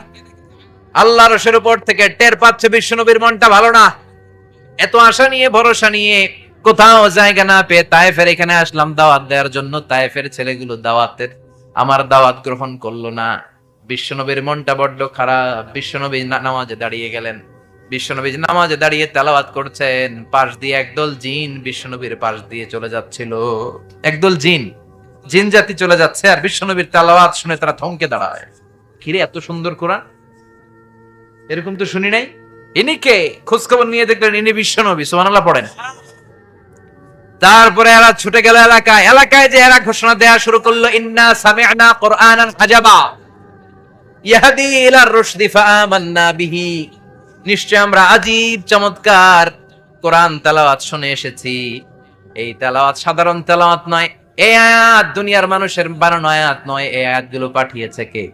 আল্লাহ রসের উপর থেকে টের পাচ্ছে বিশ্বনবীর মনটা ভালো না। এত আশা নিয়ে, ভরসা নিয়ে কোথাও জায়গা না পেয়ে তায়েফের এখানে আসলাম দাওয়াত দেওয়ার জন্য। তায়েফের ছেলেগুলো আমার দাওয়াত গ্রহণ করলো না। বিশ্বনবীর মনটা বড্ড খারাপ। বিশ্বনবী নামাজে দাঁড়িয়ে গেলেন। বিশ্বনবী নামাজে দাঁড়িয়ে তেলাওয়াত করছেন, পাশ দিয়ে একদল জিন বিশ্বনবীর পাশ দিয়ে চলে যাচ্ছিল। একদল জিন জিন জাতি চলে যাচ্ছে আর বিশ্বনবীর তেলাওয়াত শুনে তারা থমকে দাঁড়ায়। কিরে এত সুন্দর কোরআন, এরকম তো শুনি নাই। ইনি কে? খোঁজ খবর নিয়ে দেখলেন ইনি বিশ্বনবী। সুবহানাল্লাহ পড়েন। তারপরে এরা ছুটে গেল এলাকায়। এলাকায় যে এরা ঘোষণা দেয়া শুরু করলো, ইন্না সামি'না কুরআনান আজাবা ইয়াহদি ইলার রুশদি ফাআমান্না বিহি। নিশ্চয় আমরা আজীব চমৎকার কোরআন তেলাওয়াত শুনে এসেছি। এই তেলাওয়াত সাধারণ তেলাওয়াত নয়, এই আয়াত দুনিয়ার মানুষের বানানো আয়াত নয়। এই আয়াতগুলো পাঠিয়েছে কে?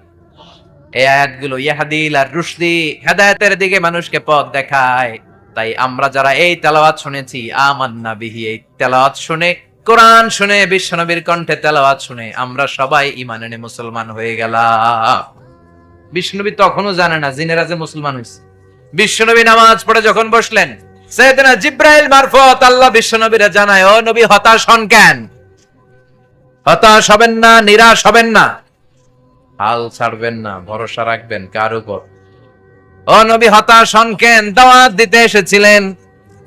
এই আয়াতগুলো ইয়াহদি ইলার রুশদি, হেদায়েতের দিকে মানুষকে পথ দেখায়। তাই আমরা যারা এই তেলাওয়াত শুনেছি, আমান্না বিহি, এই তেলাওয়াত শুনে, কোরআন শুনে, বিশ্বনবীর কণ্ঠে তেলাওয়াত শুনে আমরা সবাই ঈমান এনে মুসলমান হয়ে গেলাম। বিশ্বনবী তখনও জানে না জিনেরা যে মুসলমান হয়েছে। বিশ্বনবী নামাজ পড়ে যখন বসলেন, সাইয়েদনা জিবরাইল মারফত আল্লাহ বিশ্বনবীরে জানায়, ও নবী হতাশ হন কেন? হতাশ হবেন না, নিরাশ হবেন না, হাল ছাড়বেন না, ভরসা রাখবেন কার উপর? ও নবী হতাশ হন কেন? দাওয়াত দিতে এসেছিলেন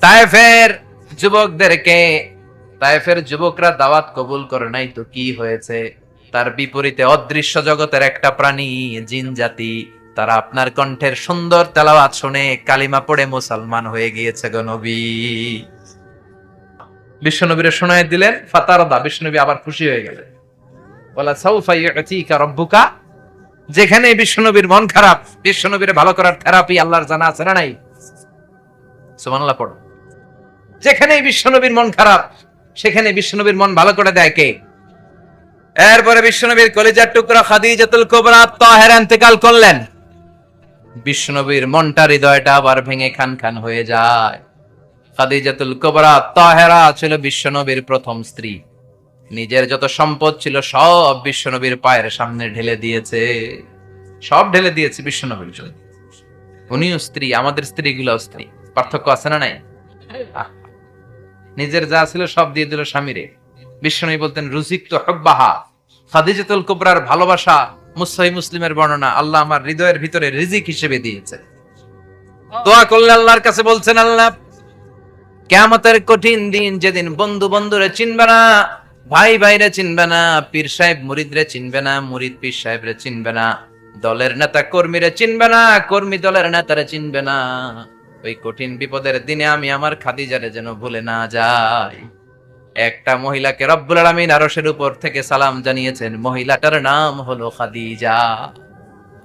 তায়েফের যুবকদেরকে। তায়েফের যুবকরা দাওয়াত কবুল করে নাই তো কি হয়েছে? তার বিপরীতে অদৃশ্য জগতের একটা প্রাণী, জিন জাতি, তারা আপনার কণ্ঠের সুন্দর তেলাওয়াত শুনে কালিমা পড়ে মুসলমান হয়ে গিয়েছে গো নবী। বিশ্বনবীরে শোনায় দিলেন, ফাতারদা, বিশ্বনবী আবার খুশি হয়ে গেলেন। ওয়ালা সাউফা ইউতিকা রাব্বুকা। যেখানে বিশ্বনবীর মন খারাপ, বিশ্বনবীরে ভালো করার থেরাপি আল্লাহর জানা আছে না নাই? সুবহানাল্লাহ পড়ো। যেখানে বিশ্বনবীর মন খারাপ, সেখানে বিশ্বনবীর মন ভালো করে দেয় কে? এরপরে বিশ্বনবীর কলিজার টুকরা খাদিজাতুল কুবরা তাহেরা ইন্তেকাল করলেন। বিশ্বনবীর মনটা, হৃদয়টা আবার ভেঙে খান খান হয়ে যায়। খাদিজাতুল কুবরা তাহেরা ছিল বিশ্বনবীর প্রথম স্ত্রী। নিজের যত সম্পদ ছিল সব বিশ্বনবীর পায়ের সামনে ঢেলে দিয়েছে, সব ঢেলে দিয়েছে বিশ্বনবীর জন্য। উনিও স্ত্রী, আমাদের স্ত্রীগুলোও স্ত্রী, পার্থক্য আছে না নাই? নিজের যা ছিল সব দিয়ে দিল স্বামীরে। বিশ্বনবী বলতেন, রুজিকতু হুব্বাহা। খাদিজাতুল কুবরার ভালোবাসা সহিহ মুসলিমের বর্ণনা, আল্লাহ আমার হৃদয়ের ভিতরে রিজিক হিসেবে দিয়েছে। দোয়া করলে আল্লাহর কাছে বলছেন, আল্লাহ কিয়ামতের কঠিন দিন, যেদিন বন্ধু বন্ধুরে চিনবে না, ভাই ভাইরে চিনবে না, পীর সাহেব মুরিদরে চিনবে না, মুরিদ পীর সাহেবরে চিনবে না, দলের নেতা কর্মীরে চিনবে না, কর্মী দলের নেতারে চিনবে না, ওই কঠিন বিপদের দিনে আমি আমার খাদিজারে যেন ভুলে না যাই। একটা মহিলাকে রব্বুল আলামিন আরশের উপর থেকে সালাম জানিয়েছেন, মহিলাটার নাম হলো খাদিজা।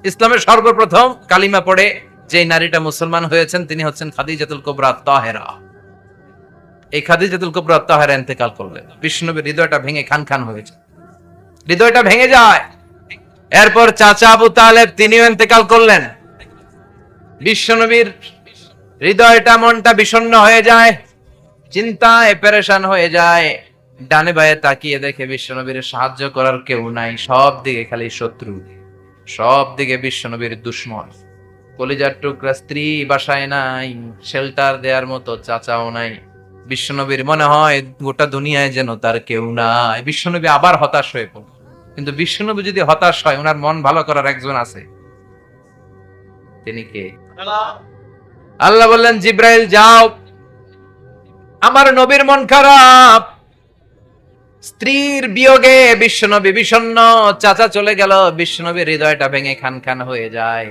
ইসলামের সর্বপ্রথম কালিমা পড়ে যে নারীটা মুসলমান হয়েছেন তিনি হচ্ছেন খাদিজাতুল কুবরা তাহেরা। এই খাদিজাতুল কুবরা তাহেরা ইন্তেকাল করলেন। বিশ্বনবীর হৃদয়টা ভেঙে খান খান হয়েছে, হৃদয়টা ভেঙে যায়। এরপর চাচা আবু তালেব তিনিও ইন্তেকাল করলেন। বিশ্বনবীর হৃদয়টা, মনটা বিষণ্ণ হয়ে যায়, চিন্তায় পেরেশান হয়ে যায়। ডানে বায়ে তাকিয়ে দেখে বিশ্বনবীর সাহায্য করার কেউ নাই, সব দিকে খালি শত্রু, সব দিকে বিশ্বনবীর দুশ্মন। কলিজার টুকরা স্ত্রী বাসায় নাই, শেল্টার দেওয়ার মতো চাচাও নাই। বিশ্বনবীর মনে হয় গোটা দুনিয়ায় যেন তার কেউ নাই। বিশ্বনবী আবার হতাশ হয়ে পড়ল। কিন্তু বিশ্বনবী যদি হতাশ হয়, ওনার মন ভালো করার একজন আছে। তিনি কে? আল্লাহ বললেন, জিব্রাইল যাও, আমার নবীর মন খারাপ, স্ত্রীর বিয়োগে বিশ্বনবী বিষণ্ণ, চাচা চলে গেল, বিশ্বনবীর হৃদয়টা ভেঙে খান খান হয়ে যায়।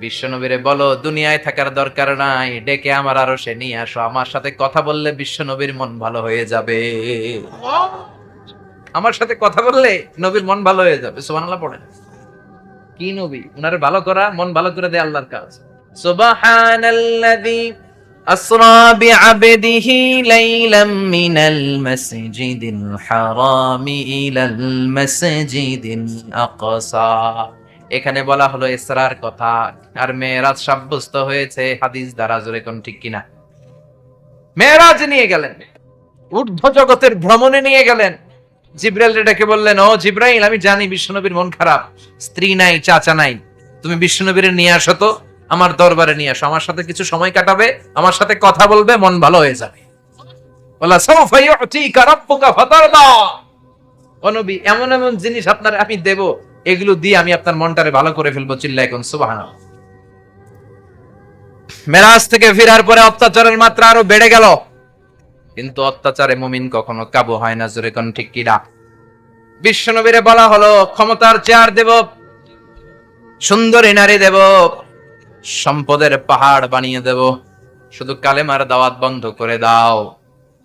বিশ্বনবীরে বলো দুনিয়ায় থাকার দরকার নাই, ডেকে আমার আরশে নিয়ে আসো, আমার সাথে কথা বললে বিশ্বনবীর মন ভালো হয়ে যাবে। আমার সাথে কথা বললে নবীর মন ভালো হয়ে যাবে। সুবহানাল্লাহ পড়েন। কি নবী? উনারে ভালো করা, মন ভালো করে দেয় আল্লাহর কাজ। সুবহানাল্লাযী আসরা বিআবদিহি লাইলাম মিনাল মাসজিদিল হারামি ইলাল মাসজিদিল আকসা। এখানে বলা হলো ইসরার কথা, আর মেরাজ সাব্যস্ত হয়েছে হাদিস দ্বারা। জোরে কোন ঠিক কিনা? মেরাজ নিয়ে গেলেন, ঊর্ধ্ব জগতের ভ্রমণে নিয়ে গেলেন। জিব্রাইল ডেকে বললেন, ও জিব্রাইল, আমি জানি বিশ্বনবীর মন খারাপ, স্ত্রী নাই, চাচা নাই, তুমি বিশ্বনবীর নিয়ে আসো তো, আমার দরবারে নিয়ে আসো, আমার সাথে কিছু সময় কাটাবে, আমার সাথে কথা বলবে, মন ভালো হয়ে যাবে। ওয়ালা সাউফা ইউতিকা রাব্বুকা ফাতারদা। ও নবী, এমন এমন জিনিস আপনার আমি দেব, এগুলো দিয়ে আমি আপনার মনটারে ভালো করে ফেলবো। চিল্লায় কোন সুবহানাল্লাহ। মেরাজ থেকে ফেরার পরে অত্যাচারের মাত্রা আরো বেড়ে গেল, কিন্তু অত্যাচারে মুমিন কখনো কাবু হয় না। জোরে কোন ঠিক কিনা? বিশ্বনবীরে বলা হলো ক্ষমতার চেয়ার দেব, সুন্দরী নারী দেব, সম্পদের পাহাড় বানিয়ে দেব, শুধু কালেমার দাওয়াত বন্ধ করে দাও।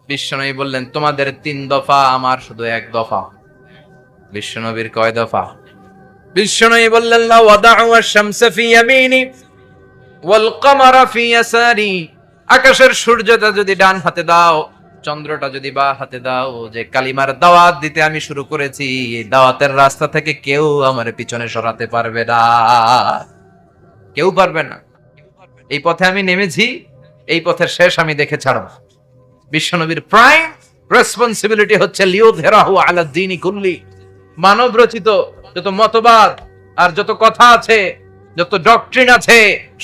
বিশ্বনবী বললেন তোমাদের 3 দফা, আমার শুধু 1 দফা। বিশ্বনবীর কয় দফা? বিশ্বনবী বললেন লা ওয়াদাউ আশ-শামসা ফি ইয়ামিনি ওয়াল কামারা ফি ইয়াসারি। আকাশের সূর্যটা যদি ডান হাতে দাও, চন্দ্রটা যদি বাঁ হাতে দাও, যে কালিমার দাওয়াত দিতে আমি শুরু করেছি, এই দাওয়াতের রাস্তা থেকে কেউ আমার পিছনে সরাতে পারবে না, কেউ পারবে না। এই পথে আমি নেমেছি, এই পথের শেষ আমি দেখে ছাড়ব। বিশ্বনবীর প্রাইম রেসপন্সিবিলিটি হচ্ছে লিউযহিরাহু আলা দ্বীনি কুল্লি। মানব রচিত যত মতবাদ আর যত কথা আছে, যত ডক্ট্রিন আছে,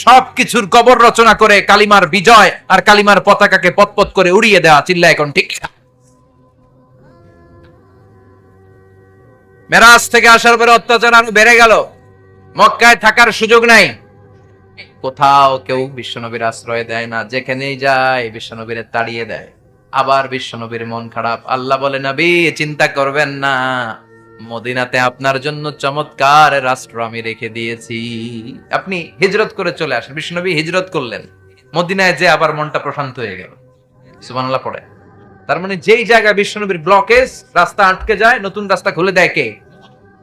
সবকিছুর কবর রচনা করে কালিমার বিজয় আর কালিমার পতাকাকে পতপত করে উড়িয়ে দেওয়া। চিল্লা এখন ঠিক। মেরাজ থেকে আসার পরে অত্যাচার আরো বেড়ে গেল, মক্কায় থাকার সুযোগ নাই, কোথাও কেউ বিশ্বনবীর আশ্রয় দেয় না, যেখানেই যায় বিশ্বনবীর তাড়িয়ে দেয়। আবার বিশ্বনবীর মন খারাপ। আল্লাহ বলে নবী চিন্তা করবেন না, মদিনাতে আপনার জন্য চমৎকার রাষ্ট্র আমি রেখে দিয়েছি, আপনি হিজরত করে চলে আসেন। বিশ্বনবী হিজরত করলেন, মদিনায় যে আবার মনটা প্রশান্ত হয়ে গেল। সুবহানাল্লাহ পড়ে। তার মানে যেই জায়গায় বিশ্বনবীর ব্লকেজ, রাস্তা আটকে যায়, নতুন রাস্তা খুলে দেয় কে?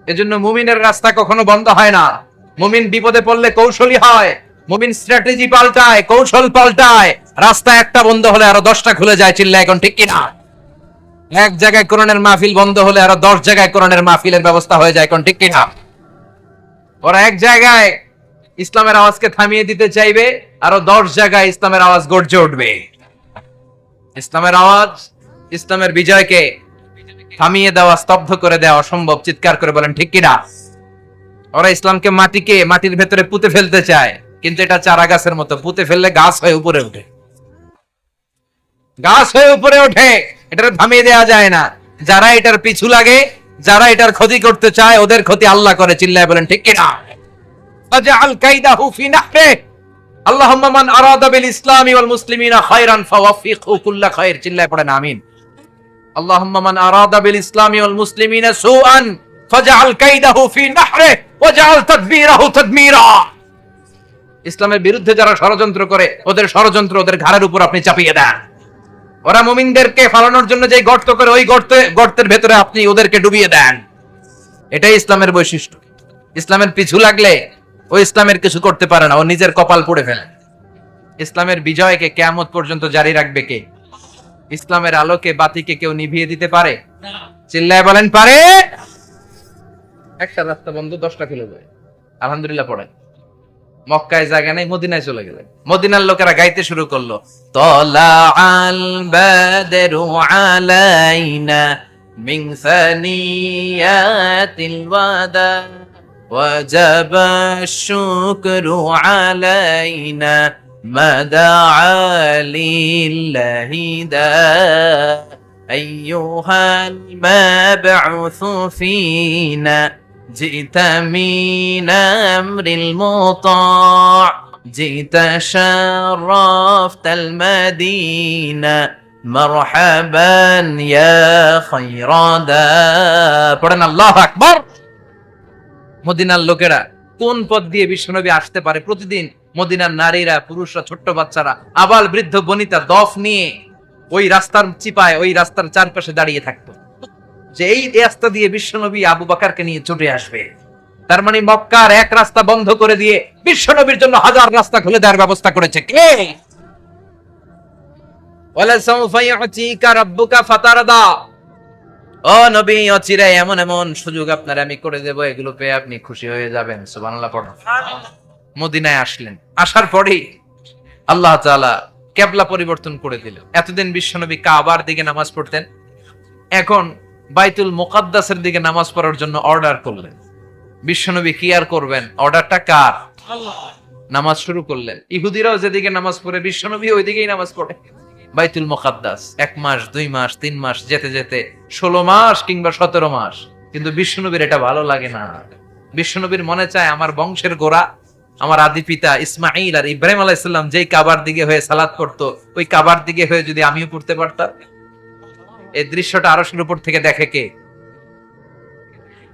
এজন্য মুমিনের রাস্তা কখনো বন্ধ হয় না। মুমিন বিপদে পড়লে কৌশলী হয়, মুমিন স্ট্র্যাটেজি পাল্টায়, কৌশল পাল্টায়। রাস্তা একটা বন্ধ হলে আরো 10টা খুলে যায়। চিল্লা এখন ঠিক কিনা? এক জায়গায় কোরআনের মাহফিল বন্ধ হলে আরো 10 জায়গায় কোরআনের মাহফিলের ব্যবস্থা হয়ে যায়। এখন ঠিক কিনা? ওরা এক জায়গায় ইসলামের আওয়াজকে থামিয়ে দিতে চাইবে, আরো 10 জায়গায় ইসলামের আওয়াজ গর্জে উঠবে। ইসলামের আওয়াজ, ইসলামের বিজয়কে থামিয়ে দেওয়া, স্তব্ধ করে দেওয়া অসম্ভব। চিৎকার করে বলেন ঠিক কিনা? ওরা ইসলামকে মাটির ভেতরে পুঁতে ফেলতে চায়, কিন্তু এটা চারা গাছের মতো, পুঁতে ফেললে গাছ হয়ে উপরে ওঠে, গাছ হয়ে উপরে ওঠে, এটা থামিয়ে দেওয়া যায় না। যারা এটার পিছু লাগে, যারা এটার ক্ষতি করতে চায়, ওদের ক্ষতি আল্লাহ করে। চিল্লায় বলেন ঠিক কিনা? ফাজআল কাইদাহু ফি নাহরি। আল্লাহুম্মা মান আরাদা বিল ইসলামি ওয়াল মুসলিমিনা খায়রান ফাওয়াফিকহু কুল্লা খায়র। চিল্লায় পড়েন আমিন। আল্লাহুম্মা মান আরাদা বিল ইসলামি ওয়াল মুসলিমিনা সুআন ফাজআল কাইদাহু ফি নাহরি ওয়াজআল তাদবীরাহু তাদমীরা। ইসলামের বিরুদ্ধে যারা ষড়যন্ত্র করে, ওদের ষড়যন্ত্র ওদের ঘাড়ের উপর আপনি চাপিয়ে দেন। ওরা মুমিনদেরকে ফালানোর জন্য যে গর্ত করে, ওই গর্তের ভেতরে আপনি ওদেরকে ডুবিয়ে দেন। এটাই ইসলামের বৈশিষ্ট্য। ইসলামের পিছু লাগলে ও ইসলামের কিছু করতে পারে না, ও নিজের কপাল পুড়ে ফেলে। ইসলামের বিজয়কে কিয়ামত পর্যন্ত জারি রাখবে কে? ইসলামের আলোকে বাতিকে কেউ নিভিয়ে দিতে পারে? চিল্লায় বলেন পারে? একটা রাস্তা বন্ধ, 10টা খুলে যায়। আলহামদুলিল্লাহ পড়েন। মক্কায় জায়গা নেই, মদিনায় চলে গেলেন। মদিনার লোকেরা গাইতে শুরু করলো, তলা আল বাদরু আলাইনা মিন সানিয়াতিল ওয়াদা ওয়াজাবা শুকরু আলাইনা মাদআ লিল্লাহি দা আইয়ুহাল মাবউসু ফিনা جئت من أمر المطاع جئت شرفت المدينة مرحبا يا خير دا পড়েন আল্লাহু আকবার। মদিনার লোকেরা কোন পথ দিয়ে বিশ্বনবী আসতে পারে? প্রতিদিন মদিনার নারীরা, পুরুষরা, ছোট্ট বাচ্চারা, আবাল বৃদ্ধ বনিতা দফ নিয়ে ওই রাস্তার চিপায়, ওই রাস্তার চারপাশে দাঁড়িয়ে থাকতো, যে এই রাস্তা দিয়ে বিশ্বনবী আবু বকরকে নিয়ে ছুটে আসবে। তার মানে মক্কার এক রাস্তা বন্ধ করে দিয়ে বিশ্বনবীর জন্য হাজার রাস্তা খুলে দেওয়ার ব্যবস্থা করেছে কে? ওয়ালা সাউফা ইউতিকা রাব্বুকা ফাতারদা। ও নবী, অচিরে এমন এমন সুযোগ আপনার আমি করে দেব, এগুলো পেয়ে আপনি খুশি হয়ে যাবেন। সুবহানাল্লাহ পড়ুন। মদিনায় আসলেন, আসার পরেই আল্লাহ তাআলা কিবলা পরিবর্তন করে দিল। এতদিন বিশ্বনবী কাবার দিকে নামাজ পড়তেন, এখন বাইতুল মুকাদ্দাসের দিকে নামাজ পড়ার জন্য অর্ডার করলেন। বিশ্বনবী কি আর করবেন? অর্ডারটা কার? আল্লাহ। নামাজ শুরু করলেন। ইহুদিরাও যেদিকে নামাজ পড়ে, বিশ্বনবী ওইদিকেই নামাজ পড়ে। বাইতুল মুকাদ্দাস 1 মাস, 2 মাস, 3 মাস যেতে যেতে 16 মাস কিংবা 17 মাস, কিন্তু বিশ্বনবীর এটা ভালো লাগে না। বিশ্বনবীর মনে চায় আমার বংশের গোড়া, আমার আদি পিতা ইসমাঈল আর ইব্রাহিম আলাইহিস সালাম যেই কাবার দিকে হয়ে সালাত পড়তো, ওই কাবার দিকে হয়ে যদি আমিও পড়তে পারতাম। এই দৃশ্যটা আরশের উপর থেকে দেখে কে?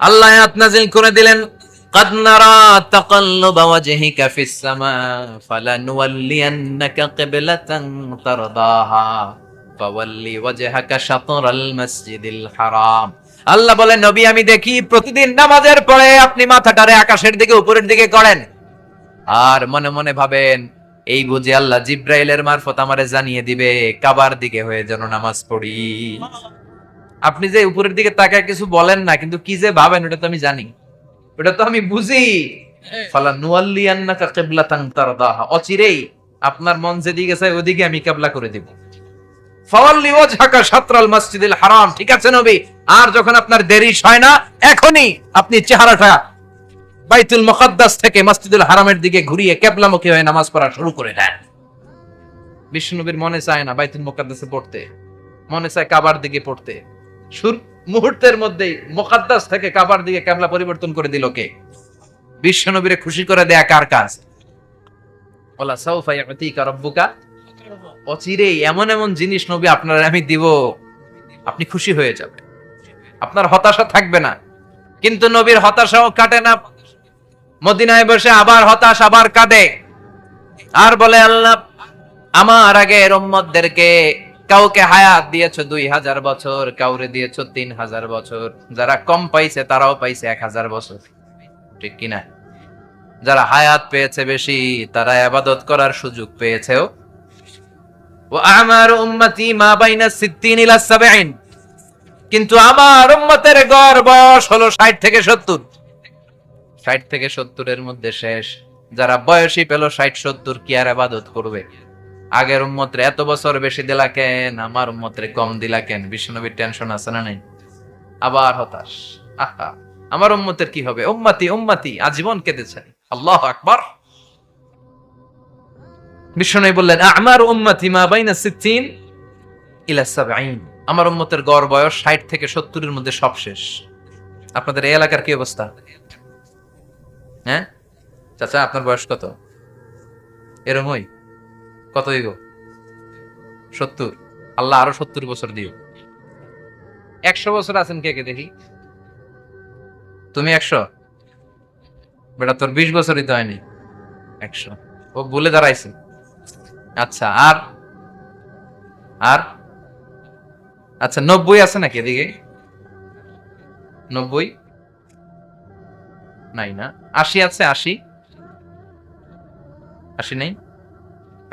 আল্লাহ আয়াত নাযিল করে দিলেন, قد نرى تقلب وجهك في السماء فلنولينك قبلة ترضاها فولي وجهك شطر المسجد الحرام। আল্লাহ বলেন, নবী আমি দেখি প্রতিদিন নামাজের পরে আপনি মাথাটারে আকাশের দিকে উপরের দিকে করেন আর মনে মনে ভাবেন এই বুঝি আল্লাহ জিব্রাইলের মারফত আমারে জানিয়ে দিবে কাবার দিকে হয়ে যেন নামাজ পড়ি। আপনি যে উপরের দিকে তাকায় কিছু বলেন না, কিন্তু কি যে ভাবেন ওটা তো আমি জানি, ওটা তো আমি বুঝি। ফালা নুয়াল্লিয়ান্নাকা কিবলাতান তারদাহা, অচিরেই আপনার মন যেদিকে চায় ওদিকে আমি কিবলা করে দেব। ফাওয়াল্লি ওয়াজহাকা শাতরাল মসজিদিল হারাম, ঠিক আছে নবী। আর যখন আপনার দেরি হয় না, এখনই আপনি চেহারাটা বাইতুল মুকাদ্দাস থেকে মসজিদুল হারামের দিকে ঘুরিয়ে কিবলামুখী হয়ে নামাজ পড়া শুরু করে দেন। বিশ্বনবীর মনে চায় না বাইতুল মুকাদ্দাসে পড়তে, মনে চায় কাবার দিকে পড়তে। মুহূর্তের মধ্যেই মুকাদ্দাস থেকে কাবার দিকে কিবলা পরিবর্তন করে দিল কে? বিশ্বনবীরে খুশি করে দেয়া কার কাজ? ওয়ালা সাউফা ইয়াতিকা রাব্বুকা, অচিরেই এমন এমন জিনিস নবী আপনার আমি দিব, আপনি খুশি হয়ে যাবেন, আপনার হতাশা থাকবে না। কিন্তু নবীর হতাশাও কাটে না, মদিনায় বসে আবার হতাশ, আবার কাঁদে আর বলে, আল্লাহ আমার আগের উম্মতদেরকে কাউকে হায়াত দিয়েছো 2000 বছর, কাউরে দিয়েছো 3000 বছর, যারা কম পাইছে তারাও পাইছে 1000 বছর, ঠিক কিনা? যারা হায়াত পেয়েছে বেশি তারা ইবাদত করার সুযোগ পেয়েছেও। ওয়া আমার উম্মতি মা বাইনা 60 ইলা 70, কিন্তু আমার উম্মতের গড় বয়স হলো 60 থেকে 70। 60 থেকে 70 এর মধ্যে শেষ। যারা বয়সী পেল 60-70 কি আর ইবাদত করবে? আগের উম্মতরে এত বছর বেশি দিলা কেন, আমার উম্মতরে কম দিলা কেন? বিশ্বনবীর টেনশন আছে না নাই? আবার হতাশ, আহা আমার উম্মতের কি হবে? উম্মতি উম্মতি আজীবন কেঁদেছে। আল্লাহু আকবার। বিশ্বনবী বললেন, আমার উম্মতি মা বাইনা 60 ইলা 70, আমার উম্মতের গড় বয়স 60 থেকে 70 এর মধ্যে সব শেষ। আপনাদের এই এলাকার কি অবস্থা? হ্যাঁ চাচা, আপনার বয়স কত? এরমই কত হইব? 70। আল্লাহ আরো 70 বছর দিও। 100 বছর আছেন কে কে দেখি? তুমি 100? বেটা তোর 20 বছরই তো হয়নি। 100 ও ভুলে দাঁড়াইছে। আচ্ছা, আর আর আচ্ছা 90 আছে নাকি এদিকে? 90 নাই না? 80 আছে? 80 নেই?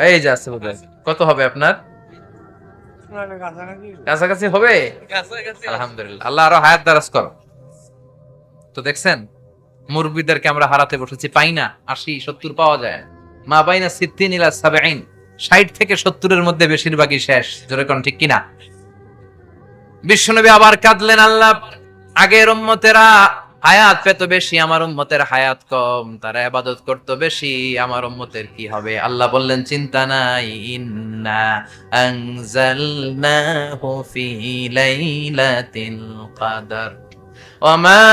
এই যে আছে বোধহয়। কত হবে আপনার? কাছাকাছি হবে? আলহামদুলিল্লাহ, আল্লাহ আরো হায়াত দারাজ করো। তো দেখছেন মুরব্বিদেরকে আমরা হারাতে বসেছি, পাই না। 80-70 পাওয়া যায়। মা বাইনা 60 ইলা 70, 60 থেকে 70 এর মধ্যে বেশিরভাগই শেষ। জোরে কোন ঠিক কিনা? বিশ্বনবী আবার কাঁদলেন, আল্লাহ আগের উম্মতেরা হায়াত পেত বেশি, আমার উম্মতের হায়াত কম, তারা ইবাদত করত বেশি, আমার উম্মতের কি হবে? আল্লাহ বললেন, চিন্তা নাই, ইন্না আনজালনাহু ফি লাইলাতিল কদর ওয়া মা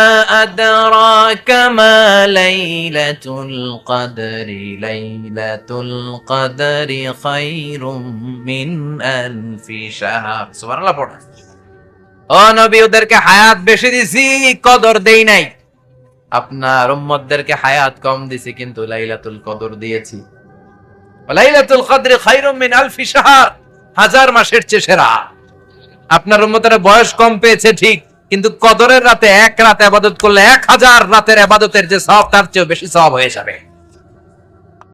আদরাকা মা লাইলাতুল কদরি লাইলাতুল কদরি খায়রুম মিন আলফি শাহর। সুবহানাল্লাহ পড়া। ও নবী, ওদেরকে হায়াত বেশি দিছি, কদর দেই নাই। আপনার উম্মতদেরকে হায়াত কম দিছি, কিন্তু লাইলাতুল কদর দিয়েছি। লাইলাতুল কদরি খায়রুম মিন আলফি শাহর, 1000 মাসের চেয়ে সেরা। আপনার উম্মতেরা বয়স কম পেয়েছে ঠিক, কিন্তু কদরের রাতে এক রাত ইবাদত করলে 1000 রাতের ইবাদতের যে সওয়াব তার চেয়ে বেশি সওয়াব হয়ে যাবে।